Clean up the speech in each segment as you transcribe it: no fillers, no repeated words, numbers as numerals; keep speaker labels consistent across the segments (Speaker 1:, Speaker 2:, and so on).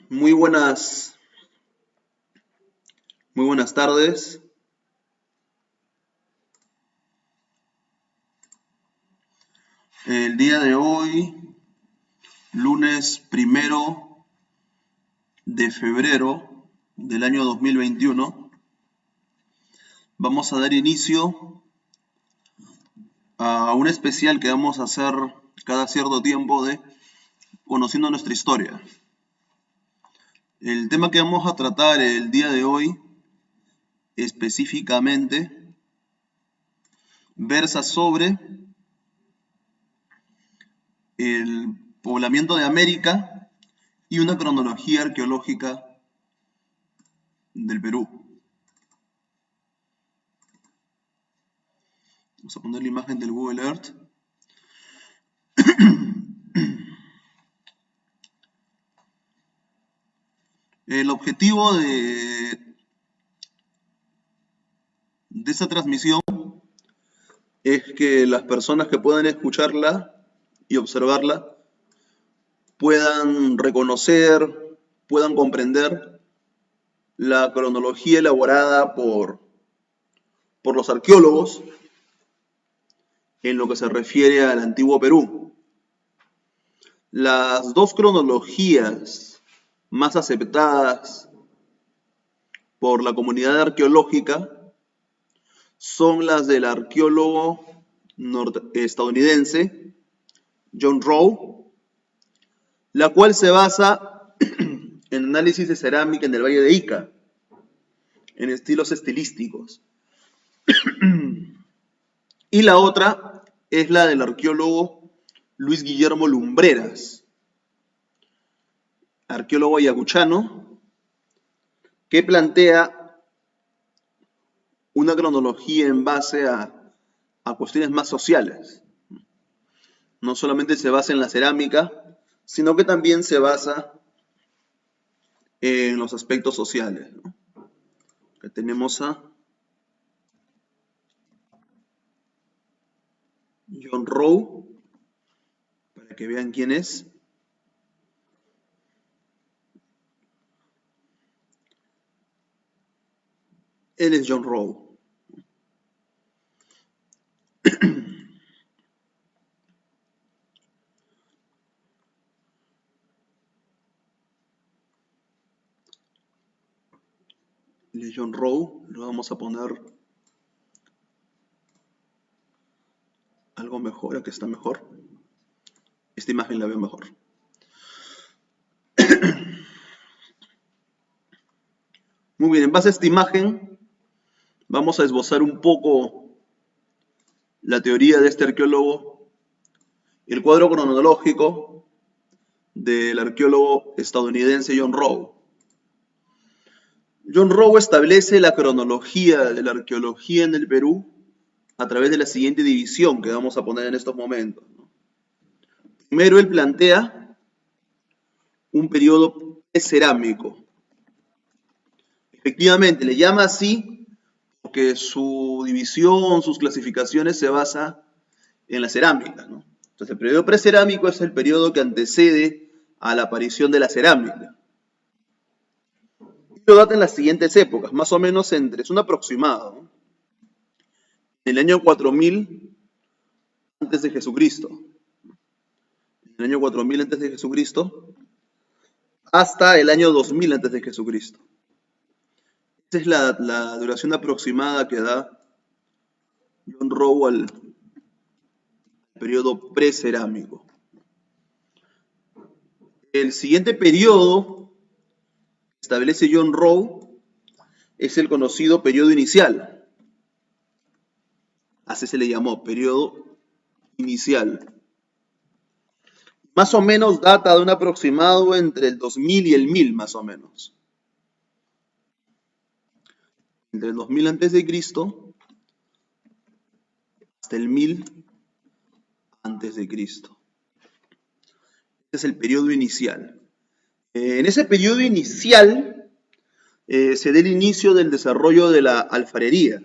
Speaker 1: Muy buenas, muy buenas tardes. El día de hoy, lunes 1 de febrero del año 2021, vamos a dar inicio a un especial que vamos a hacer cada cierto tiempo de Conociendo nuestra historia. El tema que vamos a tratar el día de hoy específicamente versa sobre el poblamiento de América y una cronología arqueológica del Perú. Vamos a poner la imagen del Google Earth. El objetivo de esta transmisión es que las personas que puedan escucharla y observarla puedan reconocer, puedan comprender la cronología elaborada por los arqueólogos en lo que se refiere al antiguo Perú. Las dos cronologías más aceptadas por la comunidad arqueológica son las del arqueólogo estadounidense John Rowe, la cual se basa en análisis de cerámica en el Valle de Ica, en estilos estilísticos. Y la otra es la del arqueólogo Luis Guillermo Lumbreras, arqueólogo ayacuchano, que plantea una cronología en base a cuestiones más sociales. No solamente se basa en la cerámica, sino que también se basa en los aspectos sociales, ¿no? Que tenemos a John Rowe, para que vean quién es. Él es John Rowe. Él es John Rowe. Lo vamos a poner algo mejor, aquí está mejor. Esta imagen la veo mejor. Muy bien, en base a esta imagen vamos a esbozar un poco la teoría de este arqueólogo, el cuadro cronológico del arqueólogo estadounidense John Rowe. John Rowe establece la cronología de la arqueología en el Perú a través de la siguiente división que vamos a poner en estos momentos. Primero, él plantea un periodo precerámico, Efectivamente, le llama así porque su división, sus clasificaciones se basa en la cerámica, ¿no? Entonces, el periodo precerámico es el periodo que antecede a la aparición de la cerámica. Y lo data en las siguientes épocas, más o menos es un aproximado, ¿no? En el año 4000 antes de Jesucristo. En el año 4000 antes de Jesucristo hasta el año 2000 antes de Jesucristo. Esa es la duración aproximada que da John Rowe al periodo precerámico. El siguiente periodo que establece John Rowe es el conocido periodo inicial. Así se le llamó, periodo inicial. Más o menos data de un aproximado entre el 2000 y el 1000, más o menos. Entre el 2000 antes de Cristo hasta el 1000 antes de Cristo. Este es el periodo inicial. En ese periodo inicial se da el inicio del desarrollo de la alfarería,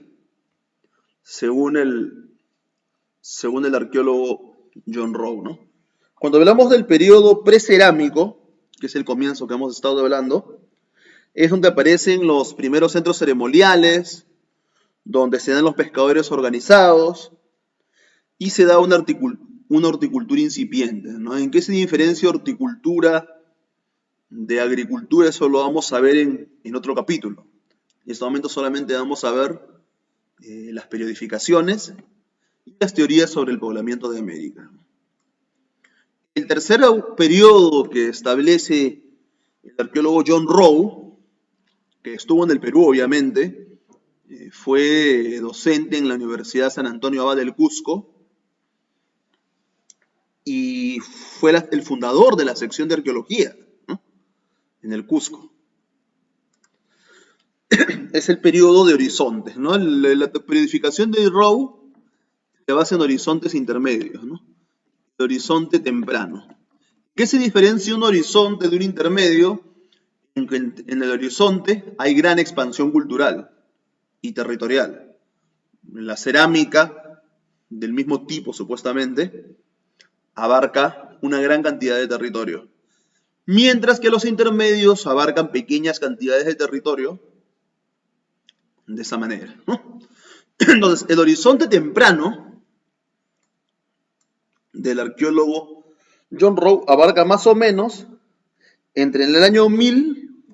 Speaker 1: según el arqueólogo John Rowe, ¿no? Cuando hablamos del periodo precerámico, que es el comienzo que hemos estado hablando, es donde aparecen los primeros centros ceremoniales, donde se dan los pescadores organizados y se da una horticultura incipiente, ¿no? ¿En qué se diferencia horticultura de agricultura? Eso lo vamos a ver en otro capítulo. En este momento solamente vamos a ver las periodificaciones y las teorías sobre el poblamiento de América. El tercer periodo que establece el arqueólogo John Rowe, que estuvo en el Perú obviamente, fue docente en la Universidad San Antonio Abad del Cusco y fue el fundador de la sección de arqueología, ¿no?, en el Cusco. Es el periodo de horizontes, ¿no? La periodificación de Rowe se basa en horizontes intermedios, ¿no? El horizonte temprano. ¿Qué se diferencia un horizonte de un intermedio? En el horizonte hay gran expansión cultural y territorial. La cerámica, del mismo tipo supuestamente, abarca una gran cantidad de territorio, mientras que los intermedios abarcan pequeñas cantidades de territorio de esa manera, ¿no? Entonces, el horizonte temprano del arqueólogo John Rowe abarca más o menos entre el año 1000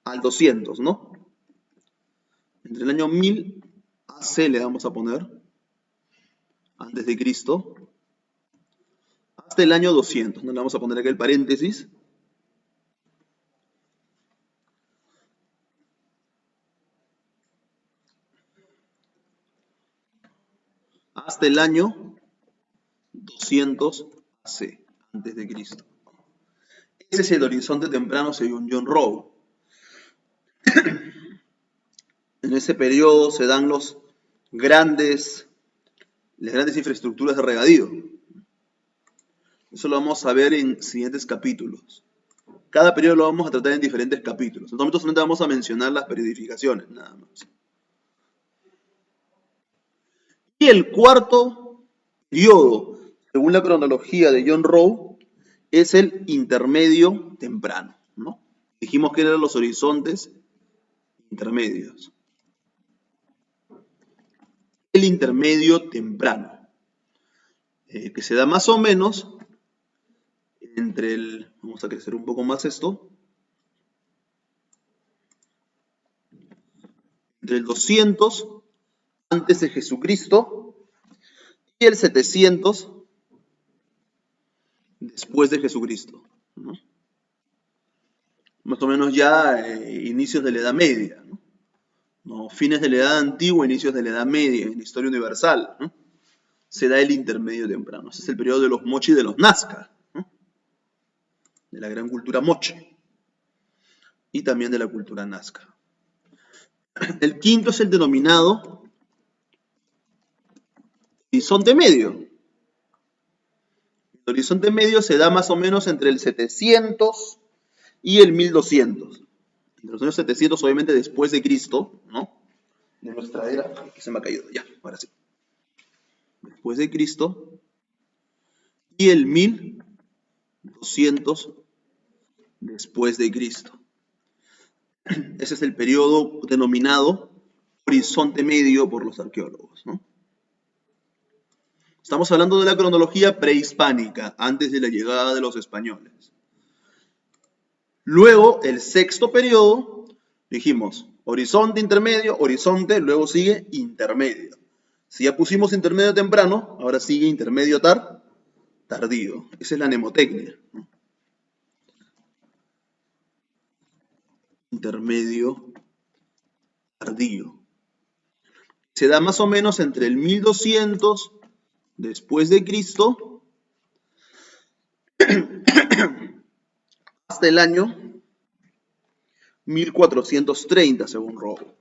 Speaker 1: al 200, ¿no? Entre el año 1000 AC le vamos a poner, antes de Cristo, hasta el año 200. ¿No? Le vamos a poner aquí el paréntesis. Hasta el año 200 AC, antes de Cristo. Ese es el horizonte temprano según John Rowe. En ese periodo se dan las grandes infraestructuras de regadío. Eso lo vamos a ver en siguientes capítulos. Cada periodo lo vamos a tratar en diferentes capítulos. En este momento solamente vamos a mencionar las periodificaciones, nada más. Y el cuarto periodo, según la cronología de John Rowe, es el intermedio temprano, ¿no? Dijimos que eran los horizontes intermedios. El intermedio temprano, que se da más o menos entre el, vamos a crecer un poco más esto, entre el 200 antes de Jesucristo y el 700 después de Jesucristo, ¿no? Más o menos ya inicios de la Edad Media, ¿no? No, fines de la Edad Antigua, inicios de la Edad Media, en la historia universal, ¿no? Se da el intermedio temprano. Ese es el periodo de los mochi y de los nazca, ¿no? De la gran cultura moche y también de la cultura nazca. El quinto es el denominado horizonte medio. El horizonte medio se da más o menos entre el 700 y el 1200. Entre los años 700, obviamente después de Cristo, ¿no? De nuestra era, que se me ha caído, ya, ahora sí. Después de Cristo, y el 1200 después de Cristo. Ese es el periodo denominado horizonte medio por los arqueólogos, ¿no? Estamos hablando de la cronología prehispánica, antes de la llegada de los españoles. Luego, el sexto periodo, dijimos, horizonte intermedio, horizonte, luego sigue intermedio. Si ya pusimos intermedio temprano, ahora sigue intermedio tardío. Esa es la mnemotecnia, ¿no? Intermedio tardío. Se da más o menos entre el 1200 después de Cristo hasta el año 1430, según Rowe.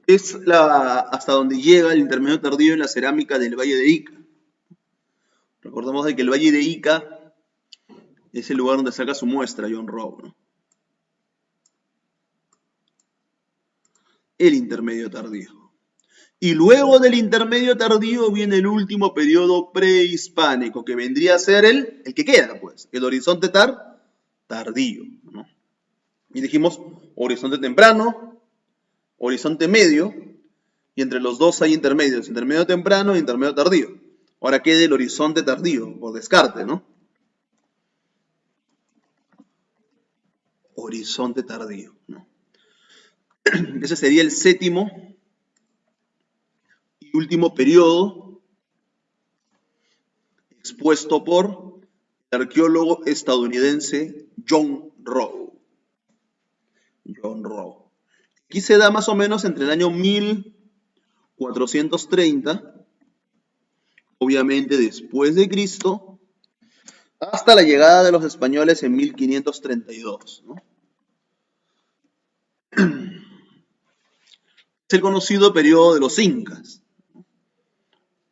Speaker 1: Es hasta donde llega el intermedio tardío en la cerámica del Valle de Ica. Recordemos de que el Valle de Ica es el lugar donde saca su muestra John Rowe, ¿no? El intermedio tardío. Y luego del intermedio tardío viene el último periodo prehispánico, que vendría a ser el que queda, pues, el horizonte tardío, ¿no? Y dijimos horizonte temprano, horizonte medio, y entre los dos hay intermedios, intermedio temprano e intermedio tardío. Ahora queda el horizonte tardío, por descarte, ¿no? Horizonte tardío, ¿no? Ese sería el séptimo y último periodo expuesto por el arqueólogo estadounidense John Rowe. John Rowe. Aquí se da más o menos entre el año 1430, obviamente después de Cristo, hasta la llegada de los españoles en 1532, ¿no? Es el conocido periodo de los incas.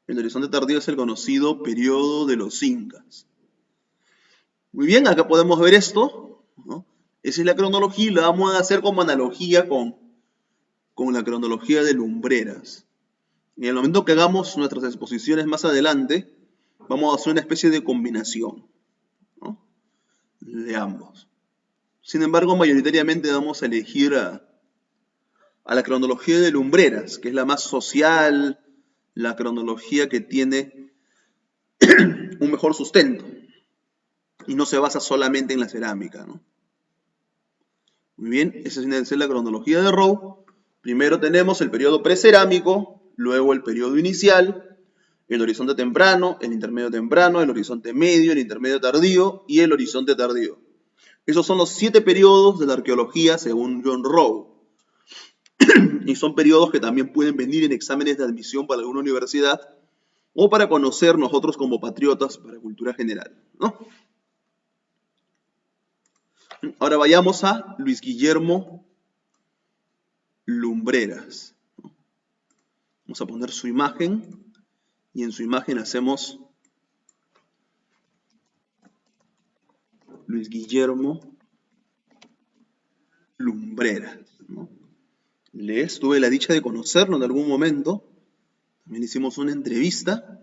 Speaker 1: El horizonte tardío es el conocido periodo de los incas. Muy bien, acá podemos ver esto, ¿no? Esa es la cronología y la vamos a hacer como analogía con la cronología de Lumbreras. Y en el momento que hagamos nuestras exposiciones más adelante, vamos a hacer una especie de combinación, ¿no?, de ambos. Sin embargo, mayoritariamente vamos a elegir a la cronología de Lumbreras, que es la más social, la cronología que tiene un mejor sustento y no se basa solamente en la cerámica, ¿no? Muy bien, esa es la cronología de Rowe. Primero tenemos el periodo precerámico, luego el periodo inicial, el horizonte temprano, el intermedio temprano, el horizonte medio, el intermedio tardío y el horizonte tardío. Esos son los 7 periodos de la arqueología según John Rowe. Y son periodos que también pueden venir en exámenes de admisión para alguna universidad o para conocer nosotros como patriotas para cultura general, ¿no? Ahora vayamos a Luis Guillermo Lumbreras. Vamos a poner su imagen y en su imagen hacemos Luis Guillermo Lumbreras, ¿no? Tuve la dicha de conocerlo en algún momento. También hicimos una entrevista.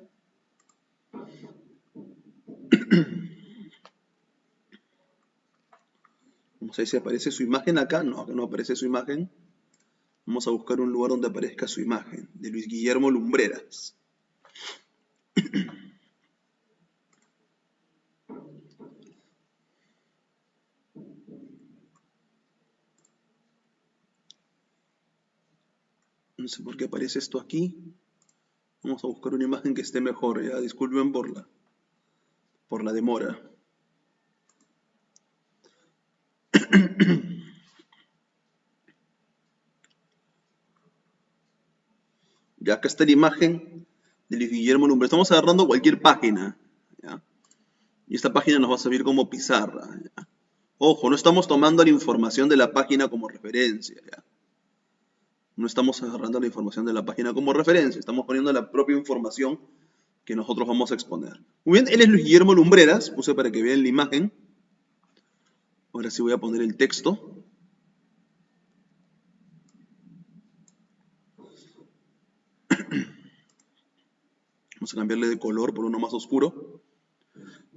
Speaker 1: Vamos a ver si aparece su imagen acá. No, acá no aparece su imagen. Vamos a buscar un lugar donde aparezca su imagen, de Luis Guillermo Lumbreras. No sé por qué aparece esto aquí. Vamos a buscar una imagen que esté mejor, ya. Disculpen por la demora. Ya acá está la imagen de Luis Guillermo Lumbreras. Estamos agarrando cualquier página, ¿ya? Y esta página nos va a servir como pizarra, ¿ya? Ojo, no estamos tomando la información de la página como referencia, ¿ya? No estamos agarrando la información de la página como referencia, estamos poniendo la propia información que nosotros vamos a exponer. Muy bien, él es Luis Guillermo Lumbreras, puse para que vean la imagen. Ahora sí voy a poner el texto. Vamos a cambiarle de color por uno más oscuro.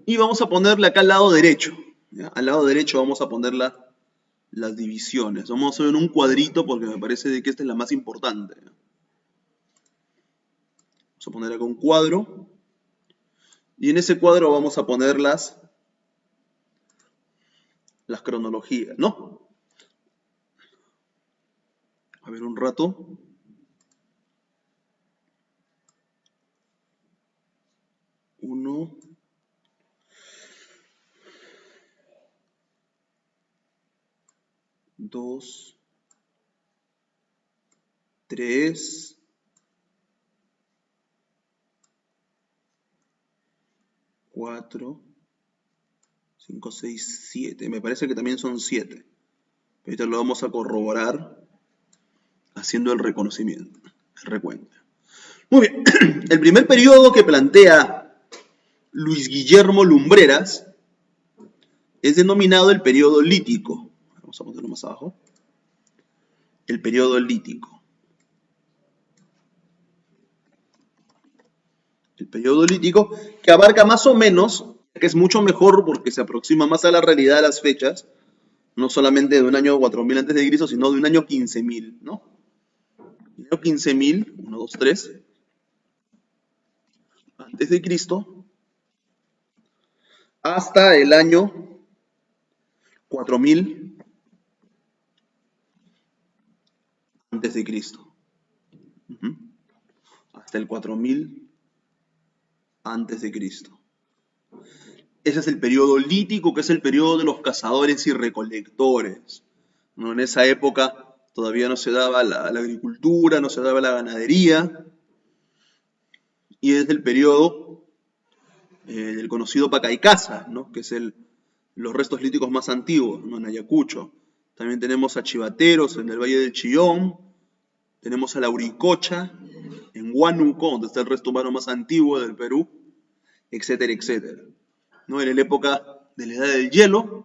Speaker 1: Y vamos a ponerle acá al lado derecho. ¿Ya? Al lado derecho vamos a poner las divisiones. Vamos a hacer en un cuadrito porque me parece de que esta es la más importante. Vamos a poner acá un cuadro. Y en ese cuadro vamos a poner las cronologías, ¿no? A ver un rato. Uno. Dos. Tres. 4, 5, 6, 7. Me parece que también son 7. Ahorita lo vamos a corroborar haciendo el reconocimiento, el recuento. Muy bien. El primer periodo que plantea Luis Guillermo Lumbreras es denominado el periodo lítico. Vamos a ponerlo más abajo. El periodo lítico. El periodo lítico que abarca más o menos, que es mucho mejor porque se aproxima más a la realidad de las fechas, no solamente de un año 4000 a.C., sino de un año 15000, ¿no? El año 15000, 1, 2, 3, antes de Cristo, hasta el año 4000 antes de Cristo. Hasta el 4000 antes de Cristo. Ese es el periodo lítico, que es el periodo de los cazadores y recolectores. ¿No? En esa época todavía no se daba la agricultura, no se daba la ganadería, y es el periodo del conocido Pacaicaza, ¿no? Que es los restos líticos más antiguos, ¿no? En Ayacucho. También tenemos a Chivateros en el Valle del Chillón, tenemos a la Uricocha en Huánuco, donde está el resto humano más antiguo del Perú, etcétera, etcétera. ¿No? En la época de la Edad del Hielo,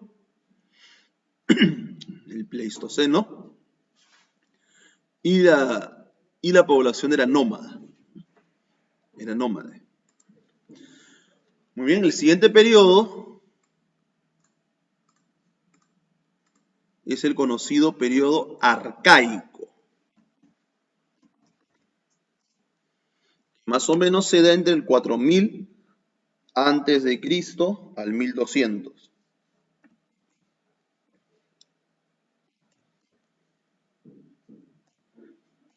Speaker 1: el Pleistoceno, y la población era nómada. Era nómade. Muy bien, el siguiente periodo es el conocido periodo arcaico. Más o menos se da entre el 4000 antes de Cristo al 1200.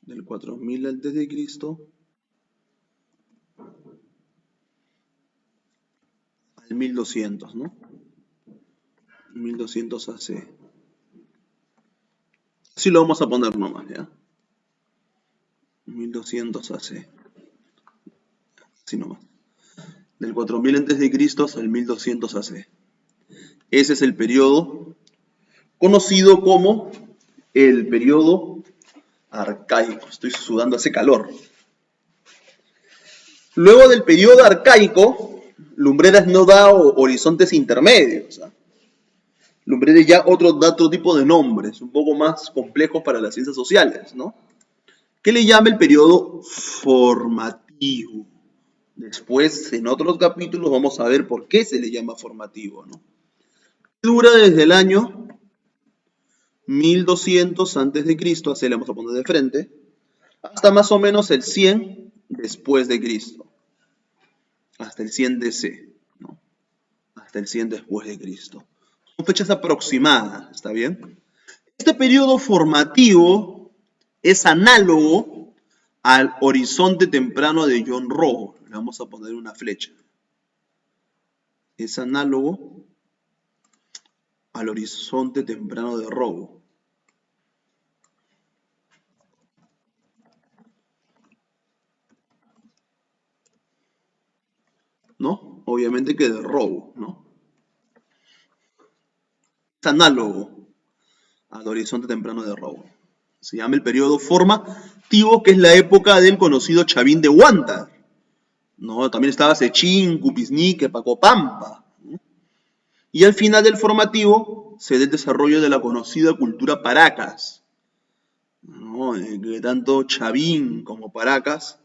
Speaker 1: Del 4000 antes de Cristo al 1200, ¿no? 1200 AC. Así lo vamos a poner nomás, ¿ya? 1200 AC. Así nomás. Del 4000 antes de Cristo hasta el 1200 AC. Ese es el periodo conocido como el periodo arcaico. Estoy sudando, hace calor. Luego del periodo arcaico, Lumbreras no da horizontes intermedios. ¿Ah? Lumbreras ya da otro tipo de nombres, un poco más complejos para las ciencias sociales, ¿no? Que le llama el periodo formativo. Después, en otros capítulos, vamos a ver por qué se le llama formativo, ¿no? Dura desde el año 1200 a.C., así le vamos a poner de frente, hasta más o menos el 100 después de Cristo. Hasta el 100 DC, ¿no? Hasta el 100 después de Cristo. Son fechas aproximadas, ¿está bien? Este periodo formativo es análogo al horizonte temprano de John Rowe. Le vamos a poner una flecha. Es análogo al horizonte temprano de Rowe. ¿No? Obviamente que de Rowe, ¿no? Es análogo al horizonte temprano de Rowe. Se llama el periodo formativo, que es la época del conocido Chavín de Huántar. ¿No? También estaba Sechín, Cupiznique, Pacopampa. ¿No? Y al final del formativo se da el desarrollo de la conocida cultura Paracas, ¿no? Que tanto Chavín como Paracas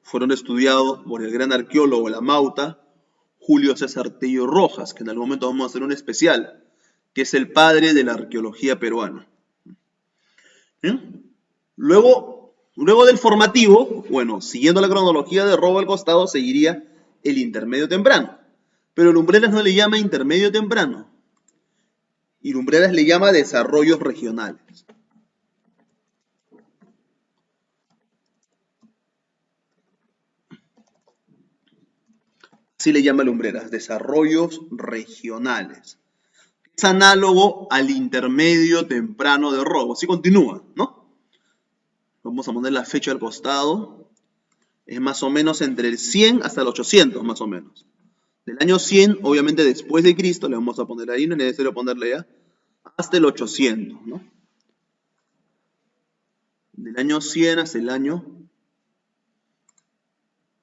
Speaker 1: fueron estudiados por el gran arqueólogo de la Mauta, Julio César Tello Rojas, que en algún momento vamos a hacer un especial, que es el padre de la arqueología peruana. ¿Bien? Luego del formativo, bueno, siguiendo la cronología de robo al costado, seguiría el intermedio temprano. Pero Lumbreras no le llama intermedio temprano, y Lumbreras le llama desarrollos regionales. Así le llama Lumbreras, desarrollos regionales. Es análogo al intermedio temprano de robo. Así continúa, ¿no? Vamos a poner la fecha al costado. Es más o menos entre el 100 hasta el 800, más o menos. Del año 100, obviamente después de Cristo, le vamos a poner ahí, no es necesario ponerle ya, hasta el 800, ¿no? Del año 100 hasta el año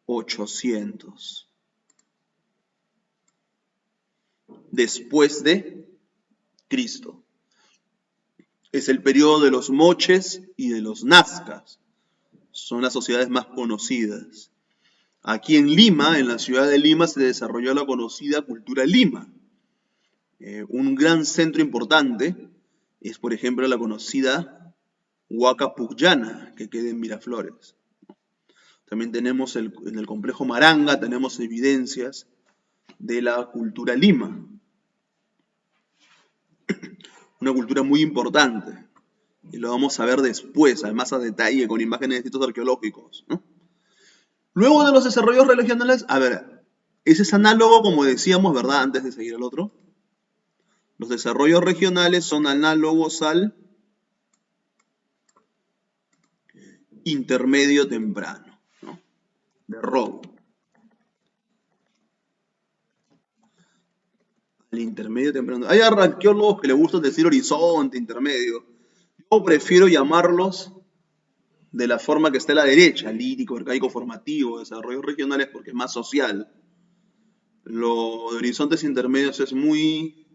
Speaker 1: 800. Después de Cristo. Es el periodo de los moches y de los nazcas. Son las sociedades más conocidas. Aquí en Lima, en la ciudad de Lima, se desarrolló la conocida cultura Lima. Un gran centro importante es, por ejemplo, la conocida Huaca Pucllana, que queda en Miraflores. También tenemos en el complejo Maranga, tenemos evidencias de la cultura Lima. Una cultura muy importante. Y lo vamos a ver después, además a detalle, con imágenes de sitios arqueológicos, ¿no? Luego de los desarrollos regionales, a ver, ese es análogo, como decíamos, ¿verdad? Antes de seguir al otro. Los desarrollos regionales son análogos al intermedio temprano, ¿no? De robo. Al intermedio temprano. Hay arqueólogos que les gusta decir horizonte, intermedio. Yo prefiero llamarlos de la forma que está a la derecha, lírico, arcaico, formativo, desarrollos regionales, porque es más social. Lo de horizontes intermedios es muy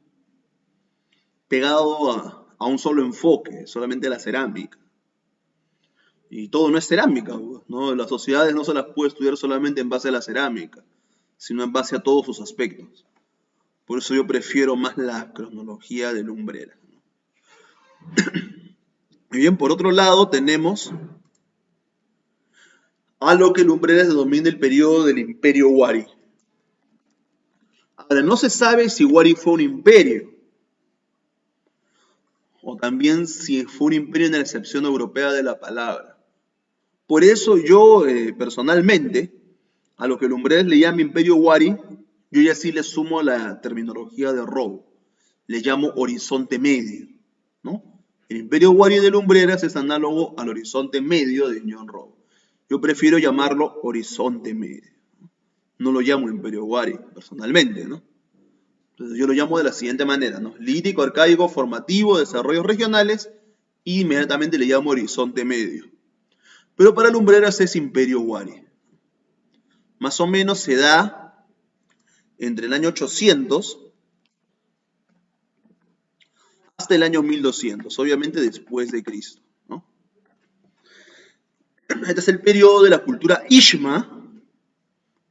Speaker 1: pegado a un solo enfoque, solamente a la cerámica. Y todo no es cerámica, ¿no? Las sociedades no se las puede estudiar solamente en base a la cerámica, sino en base a todos sus aspectos. Por eso yo prefiero más la cronología de Lumbreras. Y bien, por otro lado tenemos a lo que Lumbreras denomina el periodo del Imperio Wari. Ahora, no se sabe si Wari fue un imperio, o también si fue un imperio en la acepción europea de la palabra. Por eso yo, personalmente, a lo que Lumbreras le llama Imperio Wari, yo ya sí le sumo la terminología de robo. Le llamo horizonte medio, ¿no? El Imperio Wari de Lumbreras es análogo al horizonte medio de Ñón Robo. Yo prefiero llamarlo horizonte medio. No lo llamo Imperio Wari, personalmente, ¿no? Entonces yo lo llamo de la siguiente manera, ¿no? Lírico, arcaico, formativo, desarrollos regionales, y inmediatamente le llamo horizonte medio. Pero para Lumbreras es Imperio Wari. Más o menos se da entre el año 800 hasta el año 1200, obviamente después de Cristo, ¿no? Este es el periodo de la cultura Ishma.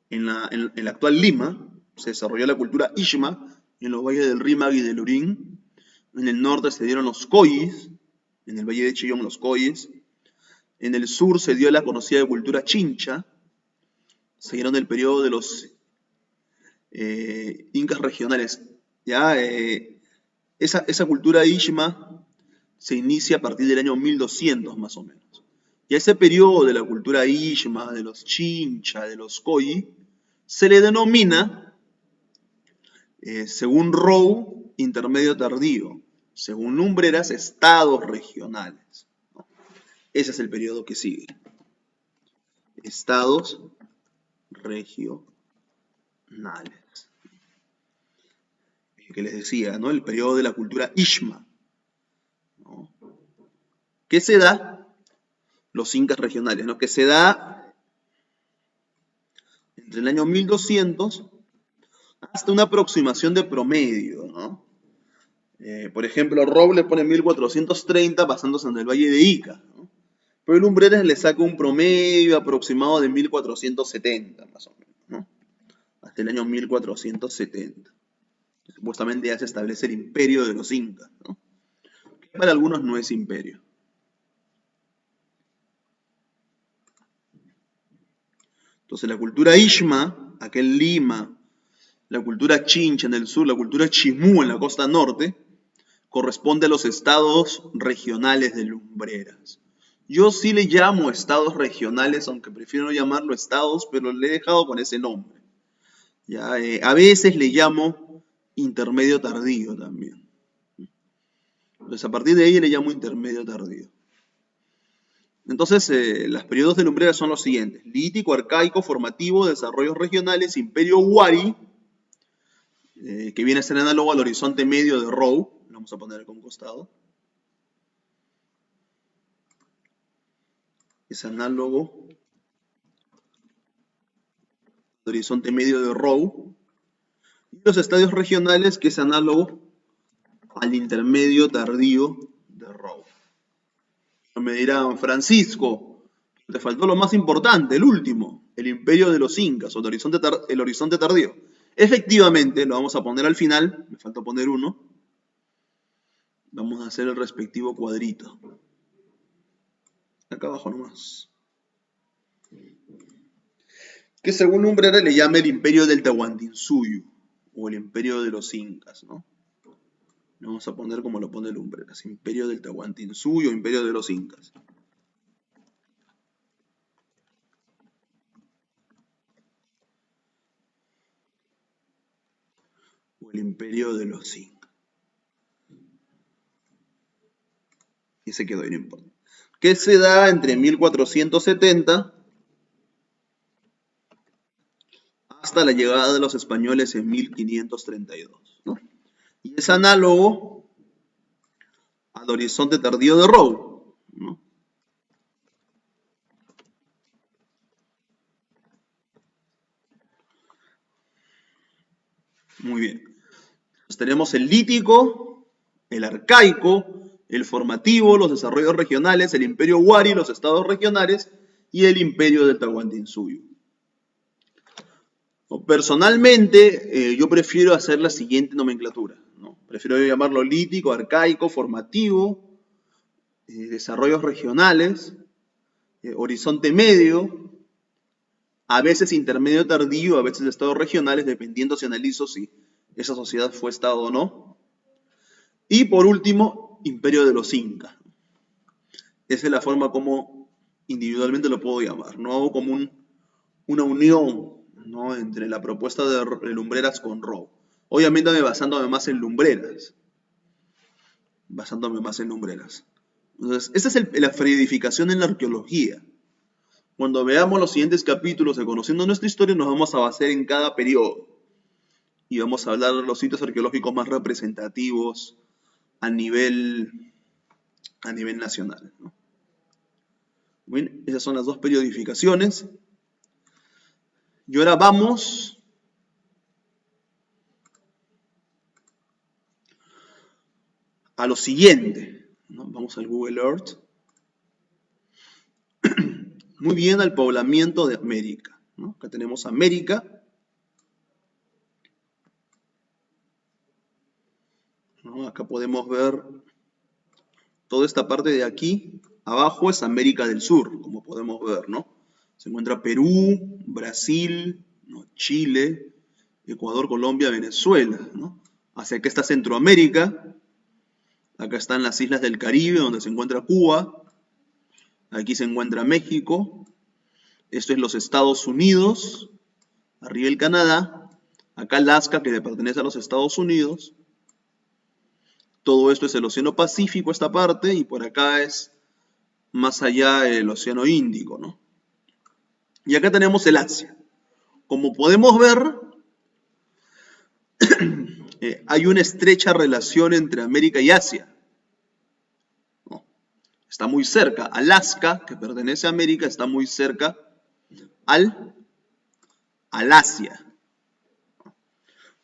Speaker 1: En la actual Lima se desarrolló la cultura Ishma en los valles del Rímac y del Lurín. En el norte se dieron los Collis, en el valle de Chillón los Collis. En el sur se dio la conocida cultura Chincha. Se dieron el periodo de los incas regionales. Ya, esa cultura Ishma se inicia a partir del año 1200 más o menos. Y a ese periodo de la cultura Ishma, de los Chincha, de los Colli, se le denomina, según Rowe, intermedio tardío. Según Lumbreras, estados regionales, ¿no? Ese es el periodo que sigue. Estados regionales. Que les decía, ¿no? El periodo de la cultura Ishma, ¿no? ¿Qué se da? Los incas regionales, ¿no? Que se da entre el año 1200 hasta una aproximación de promedio, ¿no? Por ejemplo, Robles pone 1430 basándose en el Valle de Ica, ¿no? Pero Lumbreras le saca un promedio aproximado de 1470, más o menos, ¿no? Hasta el año 1470. Supuestamente ya se establece el imperio de los incas, ¿no? Que para algunos no es imperio. Entonces la cultura Ishma, aquel Lima, la cultura Chincha en el sur, la cultura Chimú en la costa norte, corresponde a los estados regionales de Lumbreras. Yo sí le llamo estados regionales, aunque prefiero no llamarlo estados, pero le he dejado con ese nombre. Ya, a veces le llamo intermedio tardío también. Entonces a partir de ahí le llamo intermedio tardío. Entonces, los periodos de Lumbreras son los siguientes: lítico, arcaico, formativo, desarrollos regionales, imperio Wari, que viene a ser análogo al horizonte medio de Rowe, lo vamos a poner acá a un costado, es análogo al horizonte medio de Rowe, y los estadios regionales, que es análogo al intermedio tardío de Rowe. Me dirán, Francisco, te faltó lo más importante, el último, el imperio de los incas, o el horizonte tardío. Efectivamente, lo vamos a poner al final, me falta poner uno. Vamos a hacer el respectivo cuadrito. Acá abajo nomás. Que según Lumbreras le llama el imperio del Tahuantinsuyo, o el imperio de los incas, ¿no? Lo vamos a poner como lo pone Lumbreras, imperio del Tahuantinsuyo, imperio de los incas. O el imperio de los incas. Y se quedó ahí, no importa. Que se da entre 1470 hasta la llegada de los españoles en 1532, ¿no? Y es análogo al horizonte tardío de Rowe, ¿no? Muy bien. Entonces tenemos el lítico, el arcaico, el formativo, los desarrollos regionales, el imperio Wari, los estados regionales y el imperio del Tahuantinsuyo. Personalmente, yo prefiero hacer la siguiente nomenclatura, ¿no? Prefiero llamarlo lítico, arcaico, formativo, desarrollos regionales, horizonte medio, a veces intermedio tardío, a veces estados regionales, dependiendo si analizo si esa sociedad fue estado o no. Y por último, imperio de los incas. Esa es la forma como individualmente lo puedo llamar. No hago como una unión, ¿no?, entre la propuesta de Lumbreras con Rowe. Obviamente basándome más en Lumbreras. Entonces, esta es la freidificación en la arqueología. Cuando veamos los siguientes capítulos de Conociendo Nuestra Historia, nos vamos a basar en cada periodo. Y vamos a hablar de los sitios arqueológicos más representativos a nivel nacional, ¿no? Bien, esas son las dos periodificaciones. Y ahora vamos a lo siguiente, ¿no? Vamos al Google Earth. Muy bien, al poblamiento de América, ¿no? Acá tenemos América, ¿no? Acá podemos ver toda esta parte de aquí. Abajo es América del Sur, como podemos ver, ¿no? Se encuentra Perú, Brasil, ¿no?, Chile, Ecuador, Colombia, Venezuela, ¿no? Hacia acá está Centroamérica. Acá están las islas del Caribe, donde se encuentra Cuba. Aquí se encuentra México. Esto es los Estados Unidos. Arriba el Canadá. Acá Alaska, que le pertenece a los Estados Unidos. Todo esto es el Océano Pacífico, esta parte, y por acá es más allá el Océano Índico, ¿no? Y acá tenemos el Asia. Como podemos ver, hay una estrecha relación entre América y Asia, ¿no? Está muy cerca. Alaska, que pertenece a América, está muy cerca al Asia.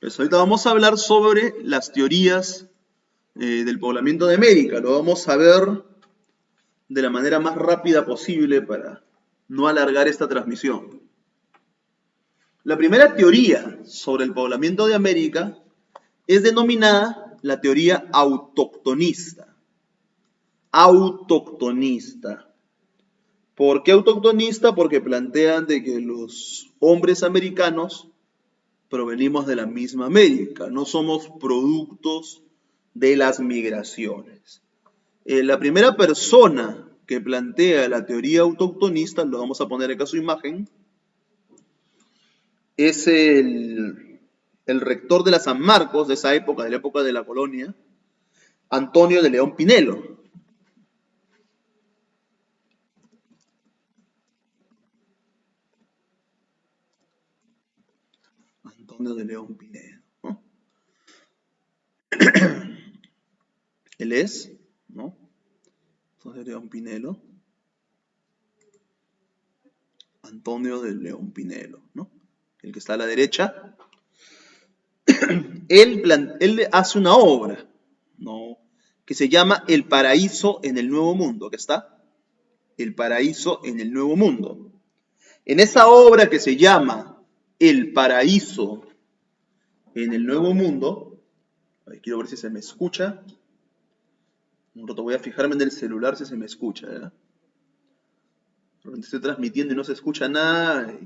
Speaker 1: Pues ahorita vamos a hablar sobre las teorías del poblamiento de América. Lo vamos a ver de la manera más rápida posible para no alargar esta transmisión. La primera teoría sobre el poblamiento de América es denominada la teoría autoctonista. Autoctonista. ¿Por qué autoctonista? Porque plantean de que los hombres americanos provenimos de la misma América, no somos productos de las migraciones. La primera persona que plantea la teoría autoctonista, lo vamos a poner acá su imagen, es el rector de la San Marcos de esa época, de la época de la colonia, Antonio de León Pinelo. Antonio de León Pinelo, ¿no? Él es, ¿no? Antonio de León Pinelo. Antonio de León Pinelo, ¿no? El que está a la derecha. Él hace una obra, ¿no? Que se llama El Paraíso en el Nuevo Mundo, ¿que está? El Paraíso en el Nuevo Mundo. En esa obra que se llama El Paraíso en el Nuevo Mundo, quiero ver si se me escucha. Un rato voy a fijarme en el celular si se me escucha, ¿verdad? De repente estoy transmitiendo y no se escucha nada.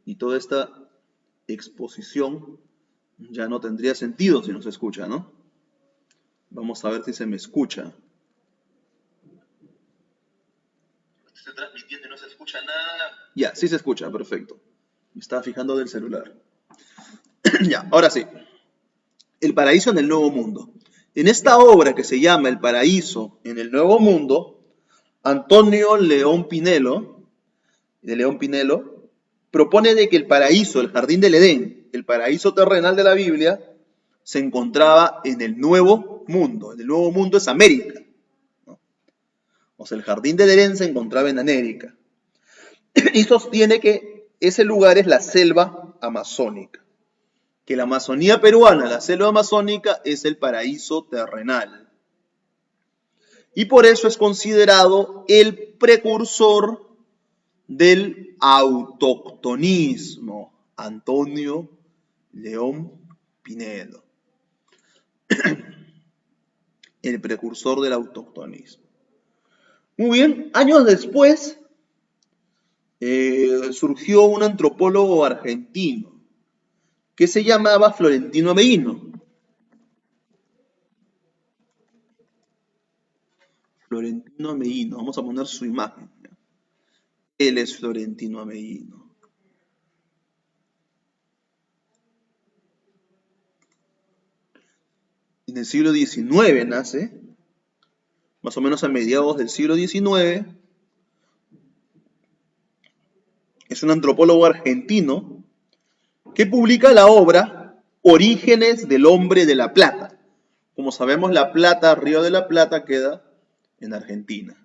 Speaker 1: Y toda esta exposición ya no tendría sentido si no se escucha, ¿no? Vamos a ver si se me escucha. Estoy transmitiendo y no se escucha nada. Ya, sí se escucha, perfecto. Me estaba fijando del celular. Ya, ahora sí. El paraíso en el Nuevo Mundo. En esta obra que se llama El Paraíso en el Nuevo Mundo, Antonio León Pinelo, propone de que el paraíso, el jardín del Edén, el paraíso terrenal de la Biblia, se encontraba en el Nuevo Mundo. El Nuevo Mundo es América, ¿no? O sea, el jardín del Edén se encontraba en América. Y sostiene que ese lugar es la selva amazónica. Que la Amazonía peruana, la selva amazónica, es el paraíso terrenal. Y por eso es considerado el precursor del autoctonismo, Antonio León Pinelo. El precursor del autoctonismo. Muy bien, años después surgió un antropólogo argentino que se llamaba Florentino Ameghino. Florentino Ameghino, vamos a poner su imagen. Él es Florentino Ameghino. En el siglo XIX nace, más o menos a mediados del siglo XIX. Es un antropólogo argentino que publica la obra Orígenes del Hombre de la Plata. Como sabemos, La Plata, Río de la Plata, queda en Argentina,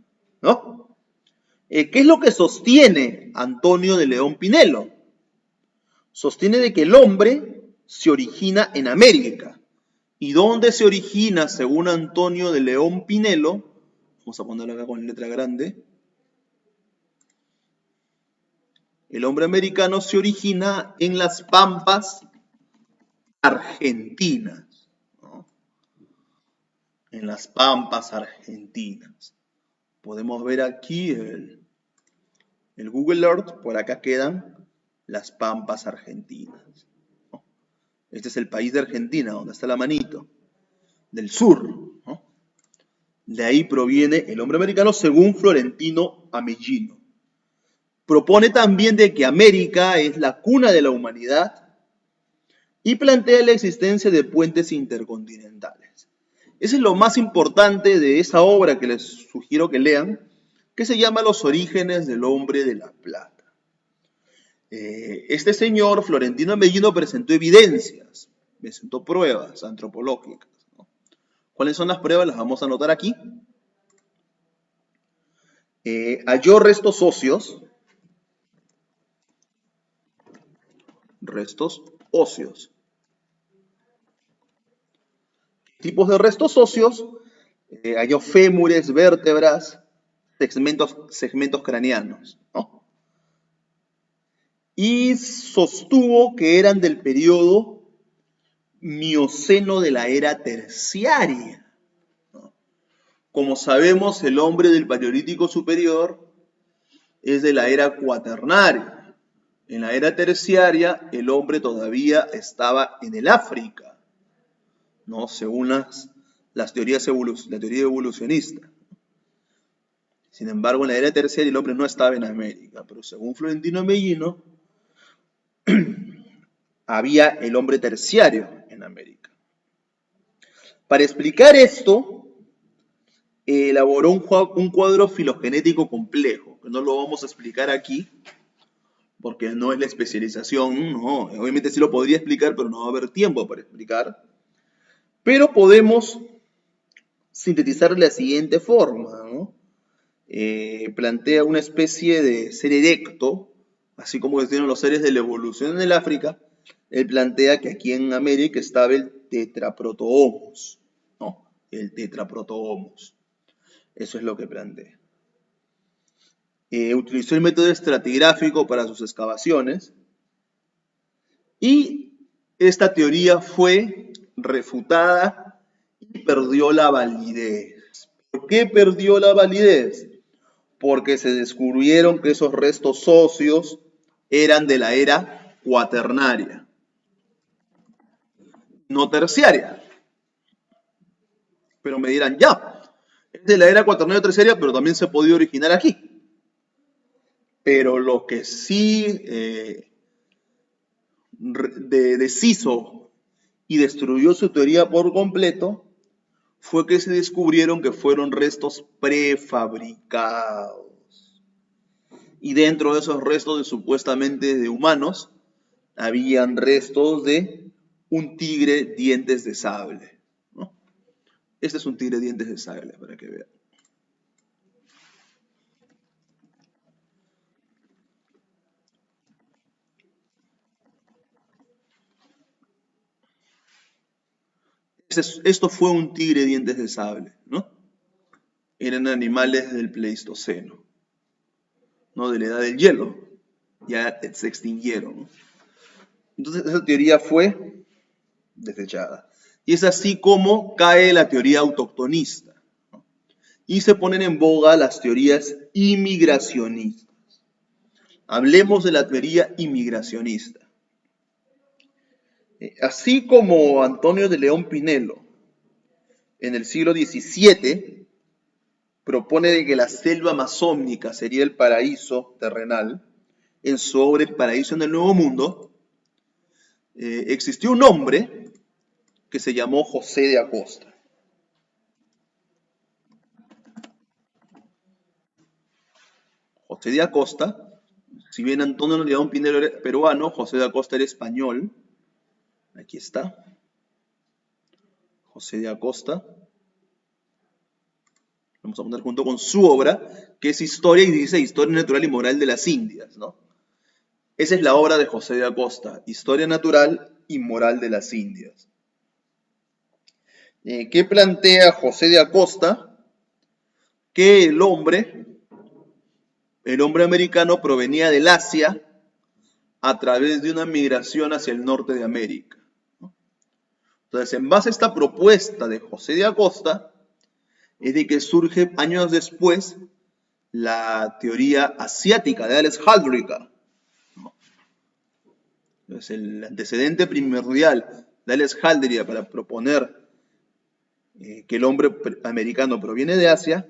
Speaker 1: ¿no? ¿Qué es lo que sostiene Antonio de León Pinelo? Sostiene de que el hombre se origina en América. ¿Y dónde se origina, según Antonio de León Pinelo? Vamos a ponerlo acá con letra grande. El hombre americano se origina en las pampas argentinas, ¿no? En las pampas argentinas. Podemos ver aquí el Google Earth, por acá quedan las pampas argentinas, ¿no? Este es el país de Argentina, donde está la manito, del sur, ¿no? De ahí proviene el hombre americano según Florentino Ameghino. Propone también de que América es la cuna de la humanidad y plantea la existencia de puentes intercontinentales. Eso es lo más importante de esa obra que les sugiero que lean, que se llama Los orígenes del hombre de la plata. Este señor, Florentino Ameghino, presentó evidencias, presentó pruebas antropológicas, ¿no? ¿Cuáles son las pruebas? Las vamos a anotar aquí. Halló restos óseos, tipos de restos óseos, halló fémures, vértebras, segmentos craneanos, ¿no? Y sostuvo que eran del periodo Mioceno de la era terciaria. Como sabemos, el hombre del Paleolítico Superior es de la era cuaternaria. En la era terciaria, el hombre todavía estaba en el África, ¿no? Según las teorías la teoría evolucionista. Sin embargo, en la era terciaria el hombre no estaba en América, pero según Florentino Mellino, había el hombre terciario en América. Para explicar esto, elaboró un cuadro filogenético complejo, que no lo vamos a explicar aquí, porque no es la especialización, no, obviamente sí lo podría explicar, pero no va a haber tiempo para explicar. Pero podemos sintetizar de la siguiente forma, ¿no? Plantea una especie de ser erecto, así como decían los seres de la evolución en el África. Él plantea que aquí en América estaba el tetraprotohomus, ¿no? El tetraprotohomus. Eso es lo que plantea. Utilizó el método estratigráfico para sus excavaciones y esta teoría fue refutada y perdió la validez. ¿Por qué perdió la validez? Porque se descubrieron que esos restos óseos eran de la era cuaternaria, no terciaria. Pero me dirán, ya, es de la era cuaternaria o terciaria, pero también se podía originar aquí. Pero lo que sí deshizo y destruyó su teoría por completo fue que se descubrieron que fueron restos prefabricados. Y dentro de esos restos supuestamente de humanos, habían restos de un tigre dientes de sable, ¿no? Este es un tigre dientes de sable, para que vean. Esto fue un tigre dientes de sable, ¿no? Eran animales del Pleistoceno, ¿no? De la edad del hielo. Ya se extinguieron, ¿no? Entonces esa teoría fue desechada. Y es así como cae la teoría autoctonista, ¿no? Y se ponen en boga las teorías inmigracionistas. Hablemos de la teoría inmigracionista. Así como Antonio de León Pinelo en el siglo XVII propone que la selva amazónica sería el paraíso terrenal, en su obra El paraíso en el Nuevo Mundo, existió un hombre que se llamó José de Acosta. José de Acosta, si bien Antonio de León Pinelo era peruano, José de Acosta era español. Aquí está. José de Acosta. Vamos a poner junto con su obra, que es Historia, y dice Historia Natural y Moral de las Indias, ¿no? Esa es la obra de José de Acosta, Historia Natural y Moral de las Indias. ¿Qué plantea José de Acosta? Que el hombre americano provenía del Asia a través de una migración hacia el norte de América, ¿no? Entonces, en base a esta propuesta de José de Acosta, es de que surge años después la teoría asiática de Alex Haldrika. Entonces, el antecedente primordial de Alex Haldrika para proponer que el hombre americano proviene de Asia,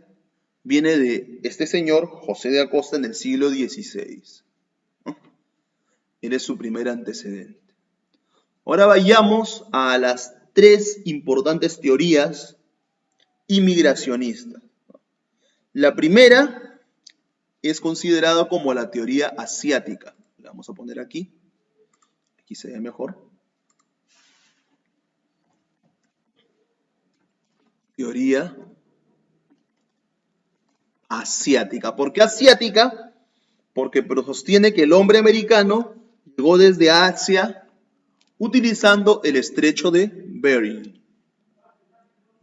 Speaker 1: viene de este señor, José de Acosta, en el siglo XVI. ¿No? Él es su primer antecedente. Ahora vayamos a las tres importantes teorías inmigracionistas. La primera es considerada como la teoría asiática. La vamos a poner aquí. Aquí se ve mejor. Teoría asiática. ¿Por qué asiática? Porque sostiene que el hombre americano llegó desde Asia utilizando el estrecho de Bering.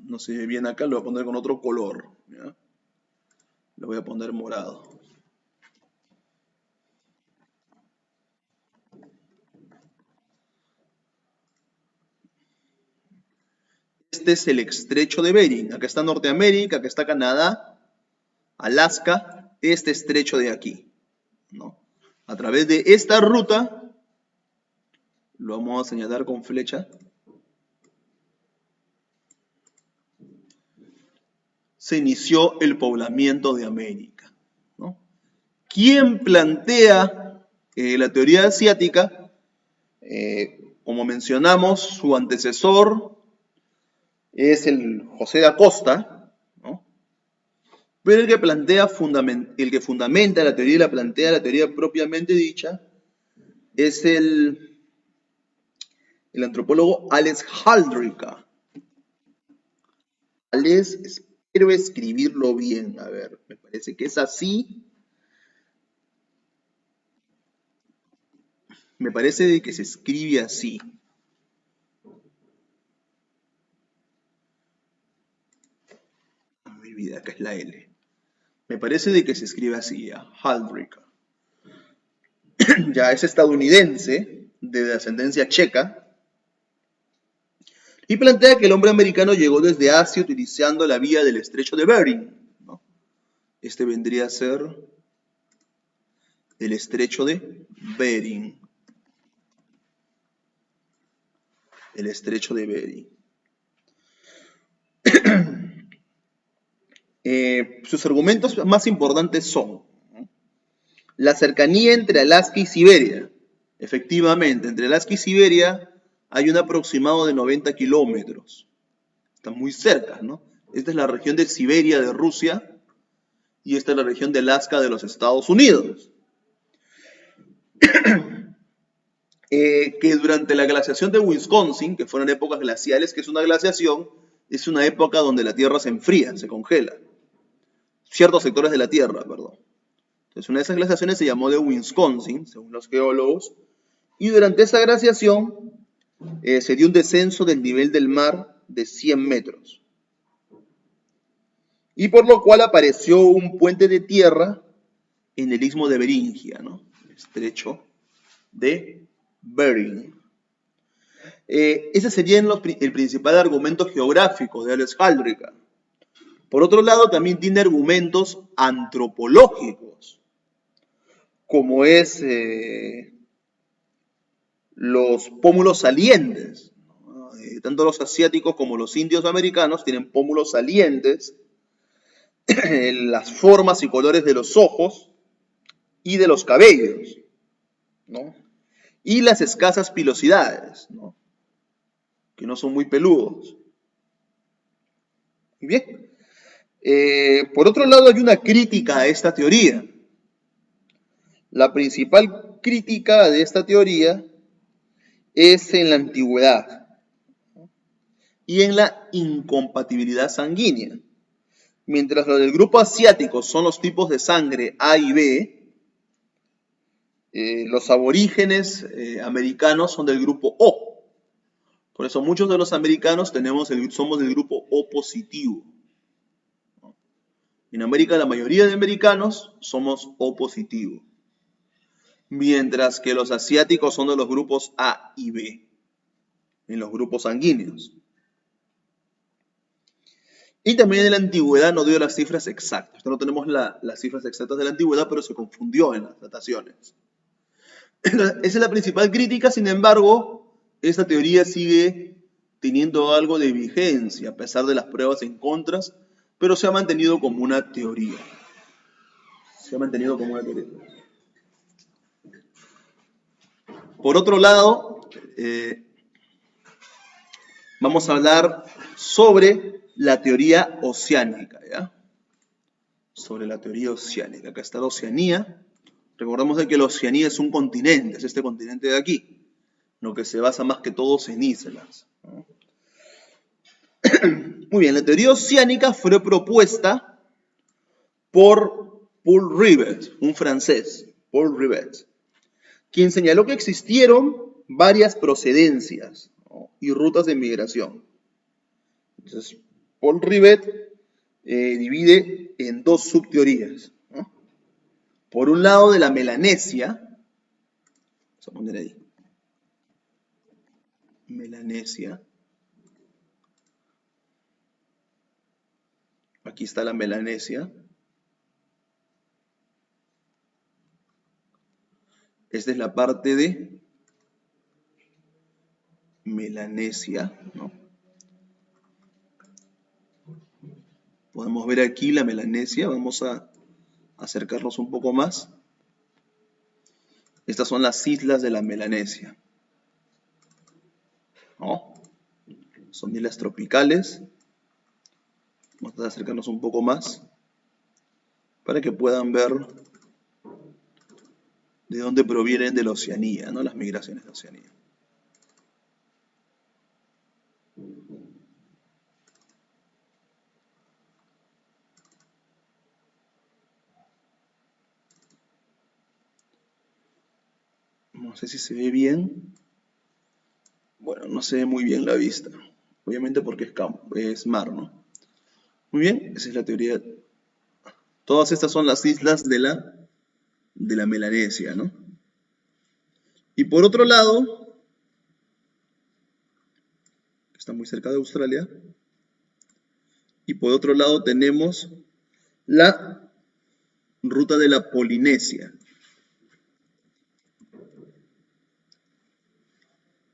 Speaker 1: No se ve bien acá, lo voy a poner con otro color. ¿Ya? Lo voy a poner morado. Este es el estrecho de Bering. Acá está Norteamérica, acá está Canadá, Alaska, este estrecho de aquí, ¿no? A través de esta ruta, lo vamos a señalar con flecha, se inició el poblamiento de América, ¿no? ¿Quién plantea la teoría asiática? Como mencionamos, su antecesor es el José da Costa, ¿no? Pero el que fundamenta la teoría y la plantea la teoría propiamente dicha es el antropólogo Alex Haldreika. Alex, espero escribirlo bien, a ver, me parece que es así. Me parece que se escribe así. Mi vida, acá es la L. Me parece de que se escribe así, ya, Haldreika. Ya es estadounidense, de ascendencia checa, y plantea que el hombre americano llegó desde Asia utilizando la vía del estrecho de Bering, ¿no? Este vendría a ser el estrecho de Bering. El estrecho de Bering. Sus argumentos más importantes son, ¿no?, la cercanía entre Alaska y Siberia. Efectivamente, entre Alaska y Siberia hay un aproximado de 90 kilómetros. Están muy cerca, ¿no? Esta es la región de Siberia de Rusia y esta es la región de Alaska de los Estados Unidos. Que durante la glaciación de Wisconsin, que fueron épocas glaciales, que es una glaciación, es una época donde la Tierra se enfría, se congela. Ciertos sectores de la Tierra, perdón. Entonces, una de esas glaciaciones se llamó de Wisconsin, según los geólogos, y durante esa glaciación se dio un descenso del nivel del mar de 100 metros. Y por lo cual apareció un puente de tierra en el istmo de Beringia, ¿no? El estrecho de Bering. Ese sería el principal argumento geográfico de Alex Haldreika. Por otro lado, también tiene argumentos antropológicos, como es los pómulos salientes. Tanto los asiáticos como los indios americanos tienen pómulos salientes, las formas y colores de los ojos y de los cabellos, ¿no? Y las escasas pilosidades, ¿no?, que no son muy peludos. Bien. Por otro lado, hay una crítica a esta teoría. La principal crítica de esta teoría es en la antigüedad y en la incompatibilidad sanguínea. Mientras lo del grupo asiático son los tipos de sangre A y B, los aborígenes americanos son del grupo O. Por eso muchos de los americanos somos del grupo O positivo. En América la mayoría de americanos somos O positivo. Mientras que los asiáticos son de los grupos A y B, en los grupos sanguíneos. Y también en la antigüedad no dio las cifras exactas. No tenemos las cifras exactas de la antigüedad, pero se confundió en las dataciones. Esa es la principal crítica, sin embargo, esta teoría sigue teniendo algo de vigencia, a pesar de las pruebas en contra, pero se ha mantenido como una teoría. Se ha mantenido como una teoría. Por otro lado, vamos a hablar sobre la teoría oceánica, ¿ya? Sobre la teoría oceánica. Acá está la Oceanía. Recordemos de que la Oceanía es un continente, es este continente de aquí, lo que se basa más que todo en islas, ¿no? Muy bien, la teoría oceánica fue propuesta por Paul Rivet, un francés, Paul Rivet, quien señaló que existieron varias procedencias, ¿no?, y rutas de migración. Entonces, Paul Rivet divide en dos subteorías, ¿no? Por un lado de la Melanesia, vamos a poner ahí, Melanesia. Aquí está la Melanesia. Esta es la parte de Melanesia, ¿no? Podemos ver aquí la Melanesia. Vamos a acercarnos un poco más. Estas son las islas de la Melanesia, ¿no? Son islas tropicales. Vamos a acercarnos un poco más para que puedan ver de dónde provienen de la Oceanía, ¿no? Las migraciones de Oceanía. No sé si se ve bien. Bueno, no se ve muy bien la vista. Obviamente porque es campo, es mar, ¿no? Muy bien, esa es la teoría. Todas estas son las islas de la Melanesia, ¿no? Y por otro lado, está muy cerca de Australia, y por otro lado tenemos la ruta de la Polinesia.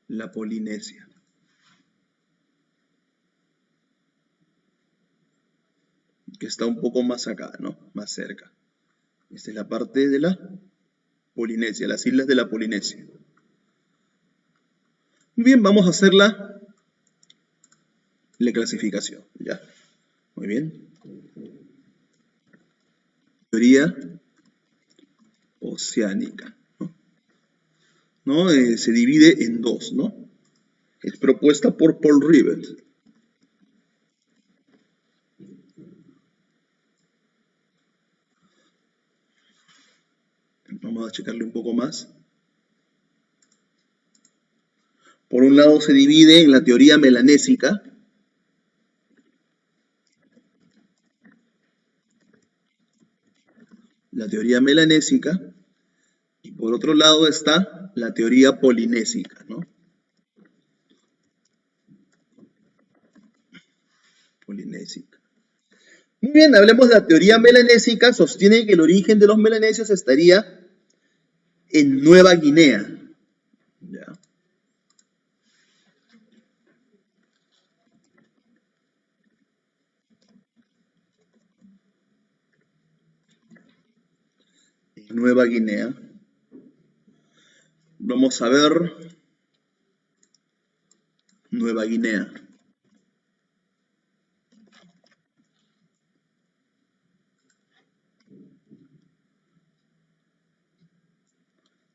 Speaker 1: La Polinesia. Que está un poco más acá, ¿no? Más cerca. Esta es la parte de la Polinesia, las islas de la Polinesia. Muy bien, vamos a hacer la clasificación, ¿ya? Muy bien. Teoría oceánica, ¿no? Se divide en dos, ¿no? Es propuesta por Paul Rivet. Vamos a checarle un poco más. Por un lado se divide en la teoría melanésica. La teoría melanésica. Y por otro lado está la teoría polinésica, ¿no? Polinésica. Muy bien, hablemos de la teoría melanésica. Sostiene que el origen de los melanesios estaría en Nueva Guinea. ¿Ya? En Nueva Guinea. Vamos a ver Nueva Guinea.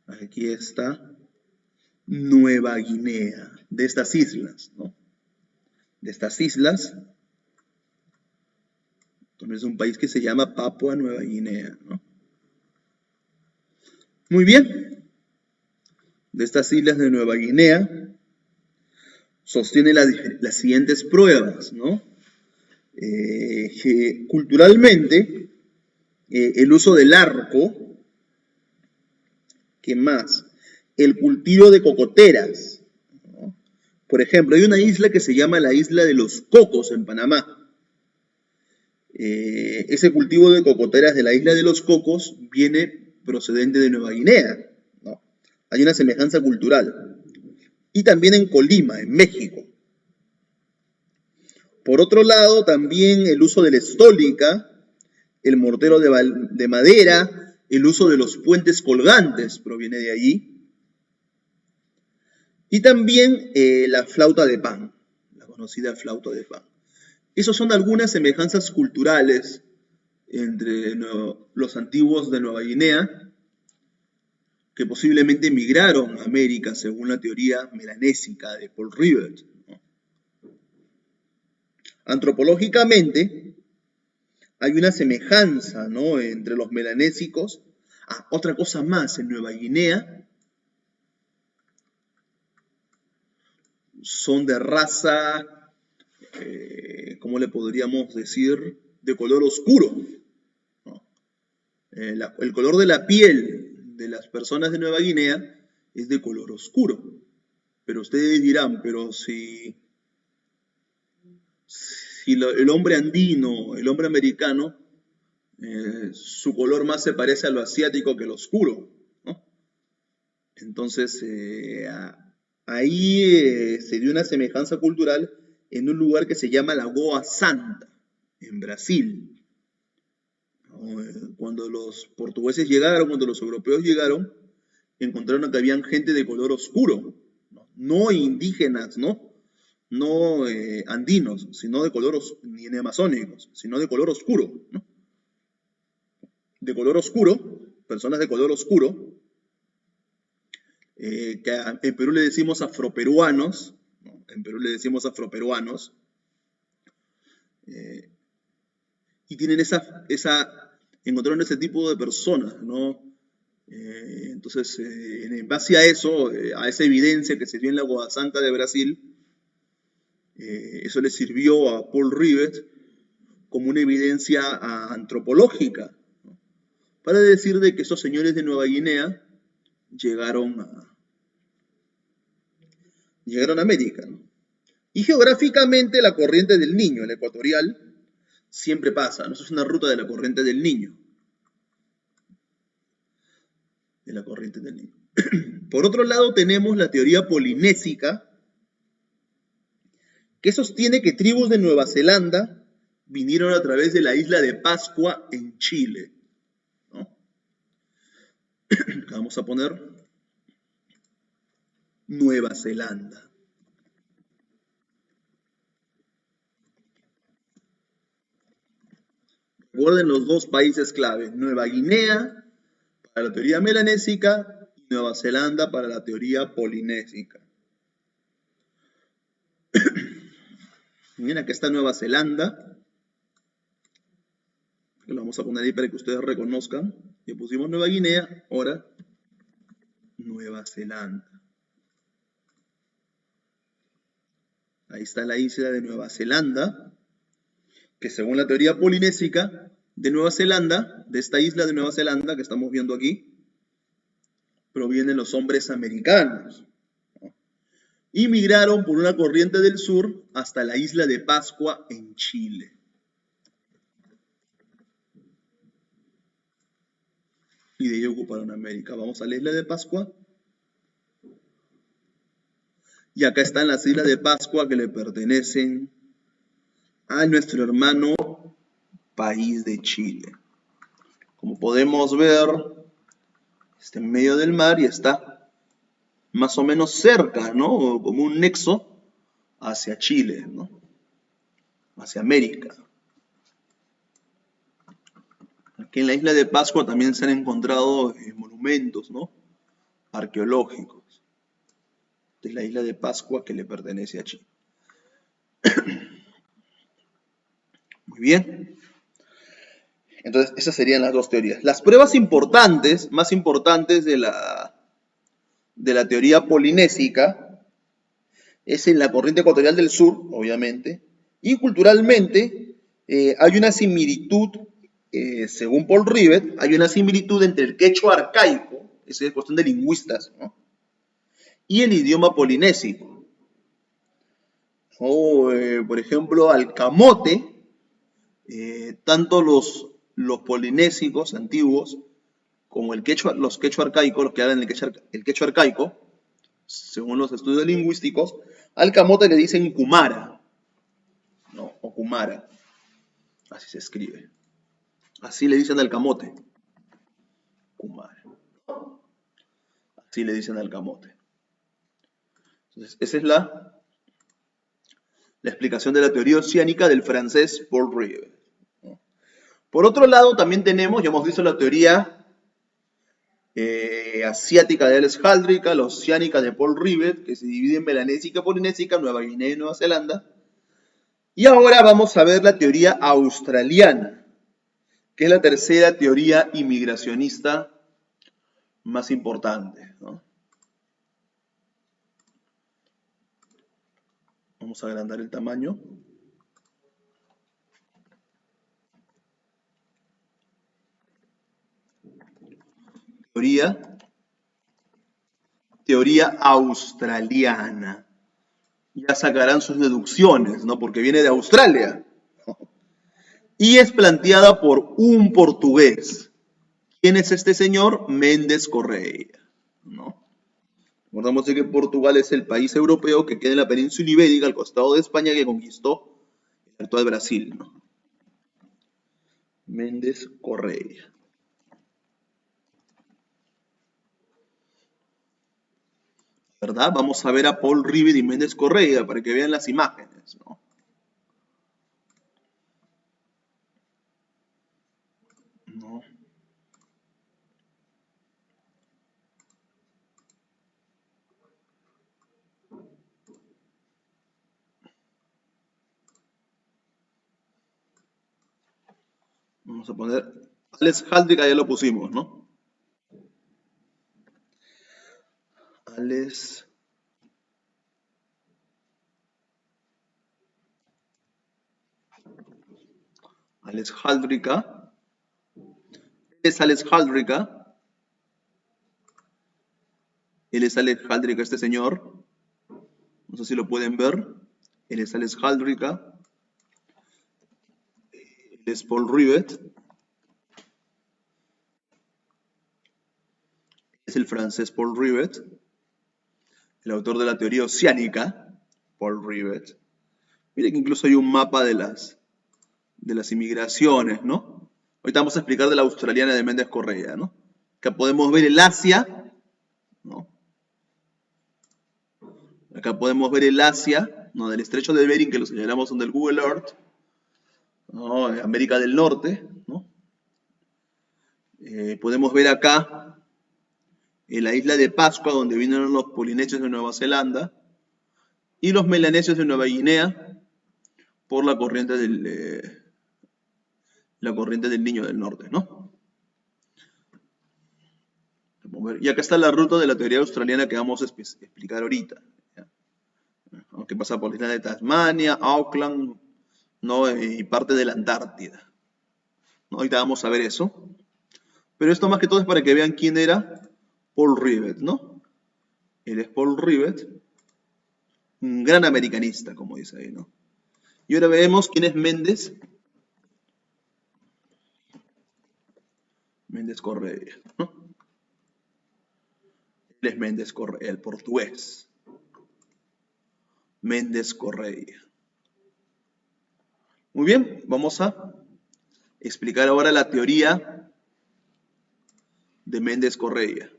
Speaker 1: Aquí está Nueva Guinea, de estas islas, ¿no? De estas islas. Entonces es un país que se llama Papua Nueva Guinea, ¿no? Muy bien. De estas islas de Nueva Guinea sostiene las siguientes pruebas, ¿no? Que culturalmente el uso del arco, ¿qué más? El cultivo de cocoteras, ¿no? Por ejemplo, hay una isla que se llama la isla de los Cocos en Panamá. Ese cultivo de cocoteras de la isla de los Cocos viene procedente de Nueva Guinea, ¿no? Hay una semejanza cultural. Y también en Colima, en México. Por otro lado, también el uso de la estólica, el mortero de madera, el uso de los puentes colgantes proviene de allí. Y también la flauta de pan, la conocida flauta de pan. Esas son algunas semejanzas culturales entre los antiguos de Nueva Guinea, que posiblemente migraron a América según la teoría melanésica de Paul Rivet. Antropológicamente, hay una semejanza, ¿no?, entre los melanésicos. Otra cosa más, en Nueva Guinea son de raza, ¿cómo le podríamos decir? De color oscuro, ¿no? El color de la piel de las personas de Nueva Guinea es de color oscuro. Pero ustedes dirán, pero si el hombre andino, el hombre americano, su color más se parece a lo asiático que lo oscuro, ¿no? Entonces, ahí se dio una semejanza cultural en un lugar que se llama Lagoa Santa, en Brasil. Cuando los portugueses llegaron, cuando los europeos llegaron, encontraron que habían gente de color oscuro, no indígenas, no andinos, sino de color, ni amazónicos, sino de color oscuro, ¿no? De color oscuro, personas de color oscuro, que en Perú le decimos afroperuanos, ¿no? En Perú le decimos afroperuanos, y tienen encontraron ese tipo de personas, ¿no? Entonces, en base a eso, a esa evidencia que se dio en la Lagoa Santa de Brasil, eso le sirvió a Paul Rivet como una evidencia antropológica, ¿no? Para decir de que esos señores de Nueva Guinea llegaron a América, ¿no? Y geográficamente la corriente del Niño, el ecuatorial, siempre pasa, ¿no? Eso es una ruta de la corriente del Niño. De la corriente del Niño. Por otro lado tenemos la teoría polinésica, que sostiene que tribus de Nueva Zelanda vinieron a través de la isla de Pascua en Chile, ¿no? Vamos a poner Nueva Zelanda. Recuerden los dos países clave, Nueva Guinea para la teoría melanésica y Nueva Zelanda para la teoría polinésica. Miren, acá está Nueva Zelanda. Lo vamos a poner ahí para que ustedes reconozcan. Ya pusimos Nueva Guinea, ahora Nueva Zelanda. Ahí está la isla de Nueva Zelanda, que según la teoría polinésica de Nueva Zelanda, de esta isla de Nueva Zelanda que estamos viendo aquí, provienen los hombres americanos, ¿no? Y migraron por una corriente del sur hasta la isla de Pascua en Chile. Y de ahí ocuparon América. Vamos a la isla de Pascua. Y acá están las islas de Pascua que le pertenecen a nuestro hermano país de Chile. Como podemos ver, está en medio del mar y está más o menos cerca, ¿no? Como un nexo hacia Chile, ¿no? Hacia América. Aquí en la isla de Pascua también se han encontrado monumentos, ¿no? Arqueológicos. Esta es la isla de Pascua que le pertenece a Chile. Muy bien. Entonces, esas serían las dos teorías. Las pruebas importantes, más importantes de la teoría polinésica, es en la corriente ecuatorial del sur, obviamente, y culturalmente hay una similitud, según Paul Rivet, hay una similitud entre el quechua arcaico, esa es cuestión de lingüistas, ¿no? Y el idioma polinésico. Por ejemplo, al camote, tanto los polinésicos antiguos como los quechua arcaicos, los que hablan el quechua arcaico, según los estudios lingüísticos, al camote le dicen kumara, ¿no? O kumara, así se escribe. Así le dicen al camote, kumara. Así le dicen al camote. Entonces, esa es la explicación de la teoría oceánica del francés Paul Rivet. Por otro lado, también tenemos, ya hemos visto la teoría asiática de Alex Haldrika, la oceánica de Paul Rivet, que se divide en melanésica, polinésica, Nueva Guinea y Nueva Zelanda. Y ahora vamos a ver la teoría australiana, que es la tercera teoría inmigracionista más importante, ¿no? Vamos a agrandar el tamaño. teoría australiana. Ya sacarán sus deducciones, ¿no? Porque viene de Australia. Y es planteada por un portugués. ¿Quién es este señor? Méndez Correia, ¿no? Recordamos que Portugal es el país europeo que queda en la península ibérica, al costado de España, que conquistó el actual Brasil, ¿no? Méndez Correia. ¿Verdad? Vamos a ver a Paul Rivet y Méndez Correia para que vean las imágenes, ¿no? ¿No? Vamos a poner Alex Haldrick, ya lo pusimos, ¿no? Alex Haldrika. Es Alex Haldrika. Él es Alex Haldrika, este señor. No sé si lo pueden ver. Él es Alex Haldrika. Él es Paul Rivet. Es el francés Paul Rivet. El autor de la teoría oceánica, Paul Rivet. Mire que incluso hay un mapa de las inmigraciones, ¿no? Ahorita vamos a explicar de la australiana de Méndez Correa, ¿no? Acá podemos ver el Asia, ¿no? Acá podemos ver el Asia, ¿no? Del estrecho de Bering, que lo señalamos en el Google Earth, ¿no? América del Norte, ¿no? Podemos ver acá en la isla de Pascua, donde vinieron los polinesios de Nueva Zelanda, y los melanesios de Nueva Guinea, por la corriente del Niño del Norte, ¿no? Y acá está la ruta de la teoría australiana que vamos a explicar ahorita. Que pasa por la isla de Tasmania, Auckland, ¿no? Y parte de la Antártida, ¿no? Ahorita vamos a ver eso. Pero esto más que todo es para que vean quién era Paul Rivet, ¿no? Él es Paul Rivet, un gran americanista, como dice ahí, ¿no? Y ahora veremos quién es Méndez. Méndez Correia, ¿no? Él es Méndez Correia, el portugués. Méndez Correia. Muy bien, vamos a explicar ahora la teoría de Méndez Correia.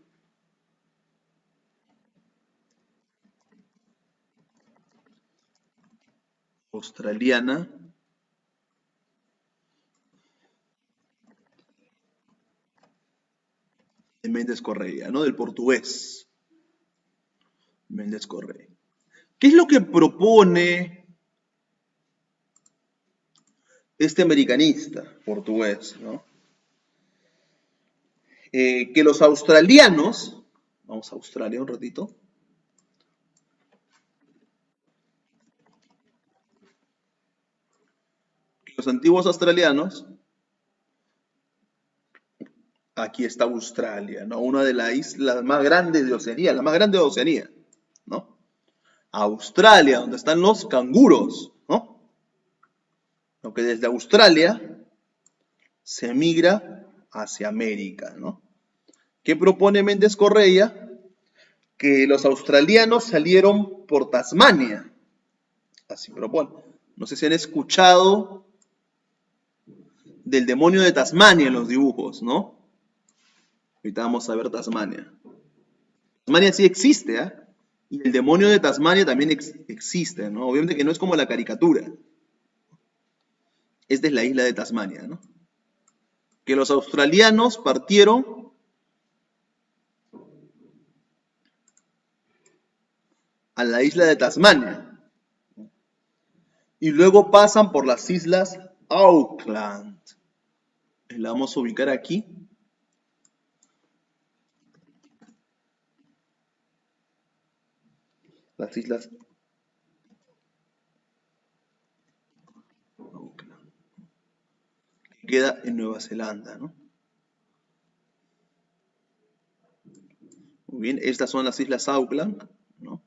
Speaker 1: Australiana de Méndez Correia, ¿no? Del portugués. Méndez Correia. ¿Qué es lo que propone este americanista portugués, ¿no? Que los australianos, vamos a Australia un ratito, que los antiguos australianos, aquí está Australia, ¿no? Una de las islas más grandes de Oceanía, la más grande de Oceanía, ¿no? Australia, donde están los canguros, ¿no? Lo que desde Australia se migra hacia América, ¿no? ¿Qué propone Méndez Correia? Que los australianos salieron por Tasmania. Así propone. No sé si han escuchado del demonio de Tasmania en los dibujos, ¿no? Ahorita vamos a ver Tasmania. Tasmania sí existe, ¿eh? Y el demonio de Tasmania también existe, ¿no? Obviamente que no es como la caricatura. Esta es la isla de Tasmania, ¿no? Que los australianos partieron a la isla de Tasmania y luego pasan por las islas Auckland. La vamos a ubicar aquí. Las islas Auckland, que queda en Nueva Zelanda, ¿no? Muy bien, estas son las Islas Auckland, ¿no?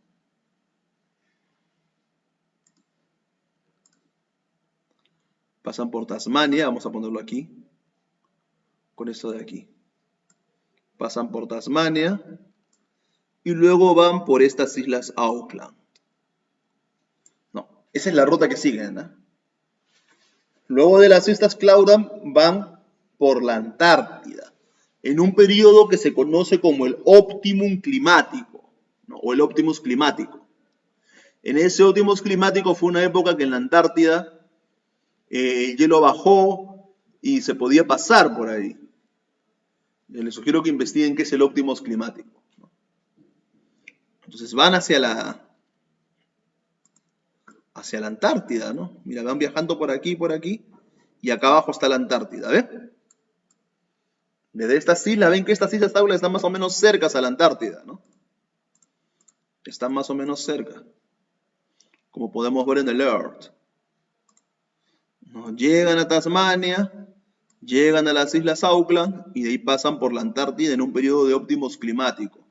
Speaker 1: Pasan por Tasmania, vamos a ponerlo aquí, con esto de aquí. Pasan por Tasmania y luego van por estas Islas Auckland. No, esa es la ruta que siguen, ¿no? Luego de las Islas Claudan van por la Antártida, en un periodo que se conoce como el óptimum climático, ¿no? O el óptimus climático. En ese óptimus climático fue una época que en la Antártida el hielo bajó y se podía pasar por ahí. Les sugiero que investiguen qué es el óptimos climático. Entonces van hacia la Antártida, ¿no? Mira, van viajando por aquí, y acá abajo está la Antártida, ¿ven? Desde estas islas, ven que estas islas Auckland están más o menos cercas a la Antártida, ¿no? Están más o menos cerca, como podemos ver en el Earth. ¿No? Llegan a Tasmania, llegan a las Islas Auckland y de ahí pasan por la Antártida en un periodo de óptimos climático,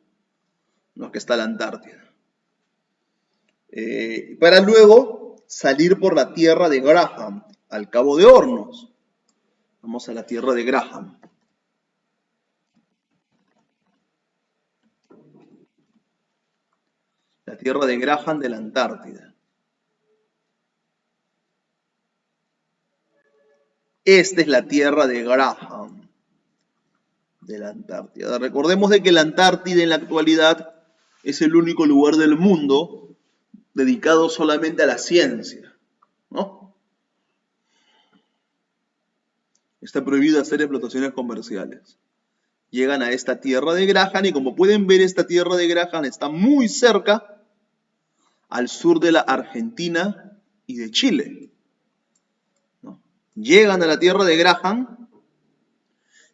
Speaker 1: ¿no? Que está la Antártida. Para luego salir por la tierra de Graham, al Cabo de Hornos. Vamos a la tierra de Graham. La tierra de Graham de la Antártida. Esta es la tierra de Graham de la Antártida. Recordemos de que la Antártida en la actualidad es el único lugar del mundo dedicado solamente a la ciencia, ¿no? Está prohibido hacer explotaciones comerciales. Llegan a esta tierra de Graham y como pueden ver, esta tierra de Graham está muy cerca al sur de la Argentina y de Chile, ¿no? Llegan a la tierra de Graham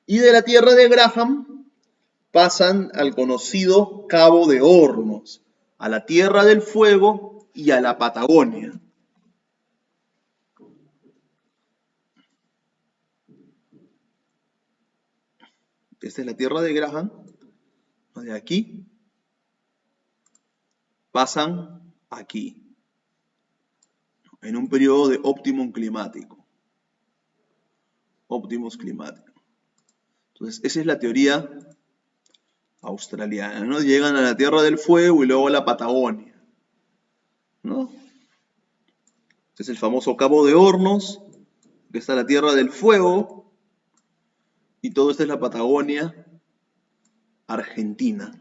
Speaker 1: y de la tierra de Graham pasan al conocido Cabo de Hornos, a la Tierra del Fuego y a la Patagonia. Esta es la Tierra de Graham. De aquí pasan aquí, en un periodo de óptimum climático. Óptimos climático. Entonces, esa es la teoría australiana, ¿no? Llegan a la Tierra del Fuego y luego a la Patagonia, ¿no? Este es el famoso Cabo de Hornos, que está la Tierra del Fuego, y todo esto es la Patagonia Argentina.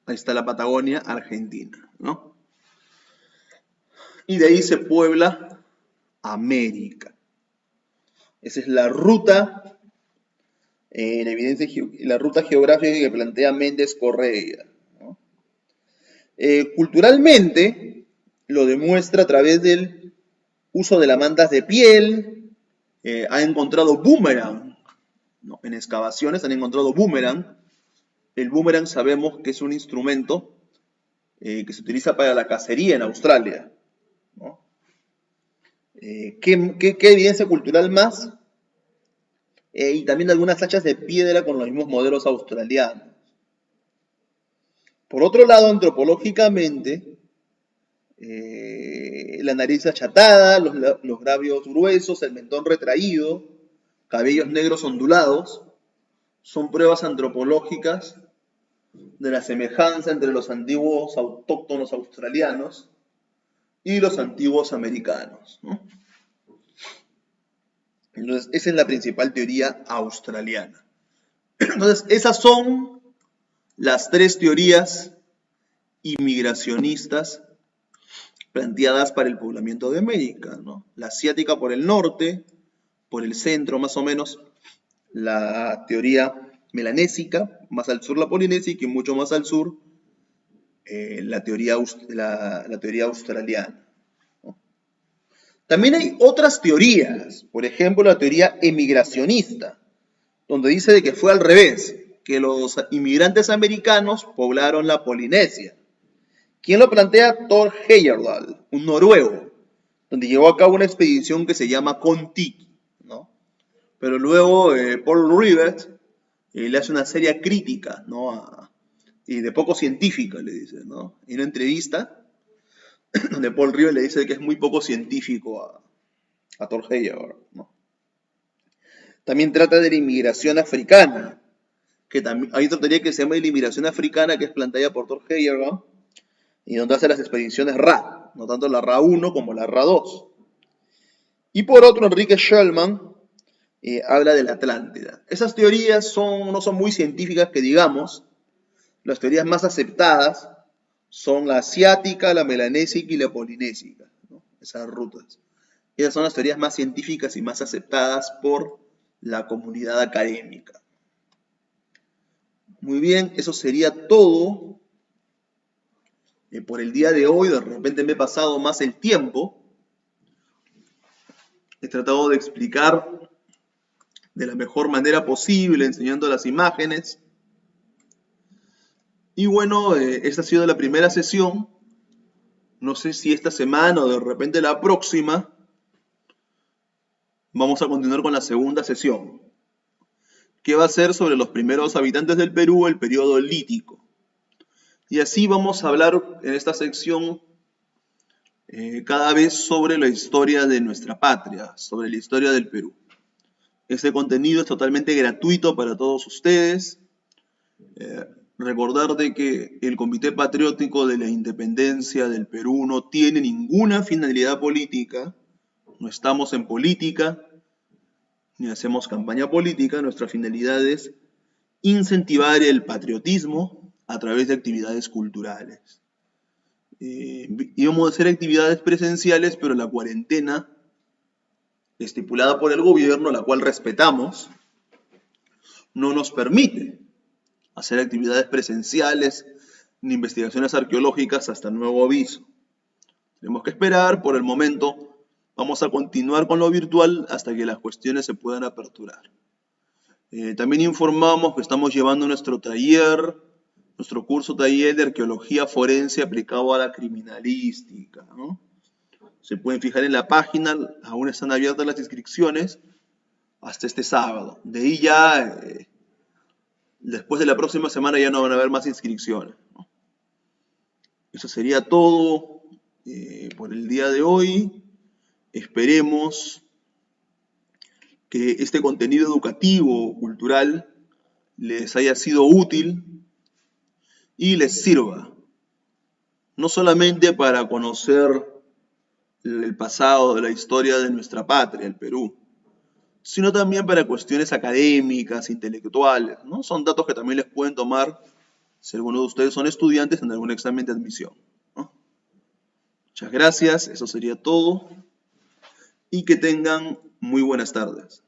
Speaker 1: Ahí está la Patagonia Argentina, ¿no? Y de ahí se puebla América. Esa es la ruta, la ruta geográfica que plantea Méndez Correa, ¿no? Culturalmente lo demuestra a través del uso de las mantas de piel. Ha encontrado boomerang, ¿no? En excavaciones han encontrado boomerang. El boomerang sabemos que es un instrumento que se utiliza para la cacería en Australia, ¿no? ¿Qué evidencia cultural más? Y también algunas hachas de piedra con los mismos modelos australianos. Por otro lado, antropológicamente, la nariz achatada, los labios gruesos, el mentón retraído, cabellos negros ondulados, son pruebas antropológicas de la semejanza entre los antiguos autóctonos australianos y los antiguos americanos, ¿no? Entonces, esa es la principal teoría australiana. Entonces, esas son las tres teorías inmigracionistas planteadas para el poblamiento de América, ¿no? La asiática por el norte, por el centro más o menos, la teoría melanésica, más al sur la polinésica y mucho más al sur la teoría australiana, ¿no? También hay otras teorías, por ejemplo la teoría emigracionista, donde dice de que fue al revés, que los inmigrantes americanos poblaron la Polinesia. ¿Quién lo plantea? Thor Heyerdahl, un noruego, donde llevó a cabo una expedición que se llama Kon-Tiki, ¿no? Pero luego Paul Rivet le hace una seria crítica, ¿no? Y de poco científica, le dice, ¿no? En una entrevista donde Paul Rivet le dice que es muy poco científico a Thor Heyerdahl, ¿no? También trata de la inmigración africana, que también hay otra teoría que se llama la inmigración africana, que es planteada por Thor Heyerdahl, y donde hace las expediciones Ra, no tanto la Ra 1 como la Ra 2. Y por otro, Enrique Schellman habla de la Atlántida. Esas teorías no son muy científicas que digamos. Las teorías más aceptadas son la asiática, la melanésica y la polinésica, ¿no? Esas rutas. Esas son las teorías más científicas y más aceptadas por la comunidad académica. Muy bien, eso sería todo por el día de hoy. De repente me he pasado más el tiempo. He tratado de explicar de la mejor manera posible, enseñando las imágenes. Y bueno, esta ha sido la primera sesión. No sé si esta semana o de repente la próxima vamos a continuar con la segunda sesión, que va a ser sobre los primeros habitantes del Perú, el periodo lítico. Y así vamos a hablar en esta sección cada vez sobre la historia de nuestra patria, sobre la historia del Perú. Este contenido es totalmente gratuito para todos ustedes. Recordar de que el Comité Patriótico de la Independencia del Perú no tiene ninguna finalidad política, no estamos en política, ni hacemos campaña política. Nuestra finalidad es incentivar el patriotismo a través de actividades culturales. Íbamos a hacer actividades presenciales, pero la cuarentena estipulada por el gobierno, la cual respetamos, no nos permite hacer actividades presenciales ni investigaciones arqueológicas hasta nuevo aviso. Tenemos que esperar. Por el momento vamos a continuar con lo virtual hasta que las cuestiones se puedan aperturar. También informamos que estamos llevando nuestro curso taller de arqueología forense aplicado a la criminalística, ¿no? Se pueden fijar en la página, aún están abiertas las inscripciones hasta este sábado. De ahí ya, después de la próxima semana ya no van a haber más inscripciones, ¿no? Eso sería todo por el día de hoy. Esperemos que este contenido educativo, cultural, les haya sido útil y les sirva, no solamente para conocer el pasado de la historia de nuestra patria, el Perú, sino también para cuestiones académicas, intelectuales, ¿no? Son datos que también les pueden tomar si alguno de ustedes son estudiantes en algún examen de admisión, ¿no? Muchas gracias, eso sería todo y que tengan muy buenas tardes.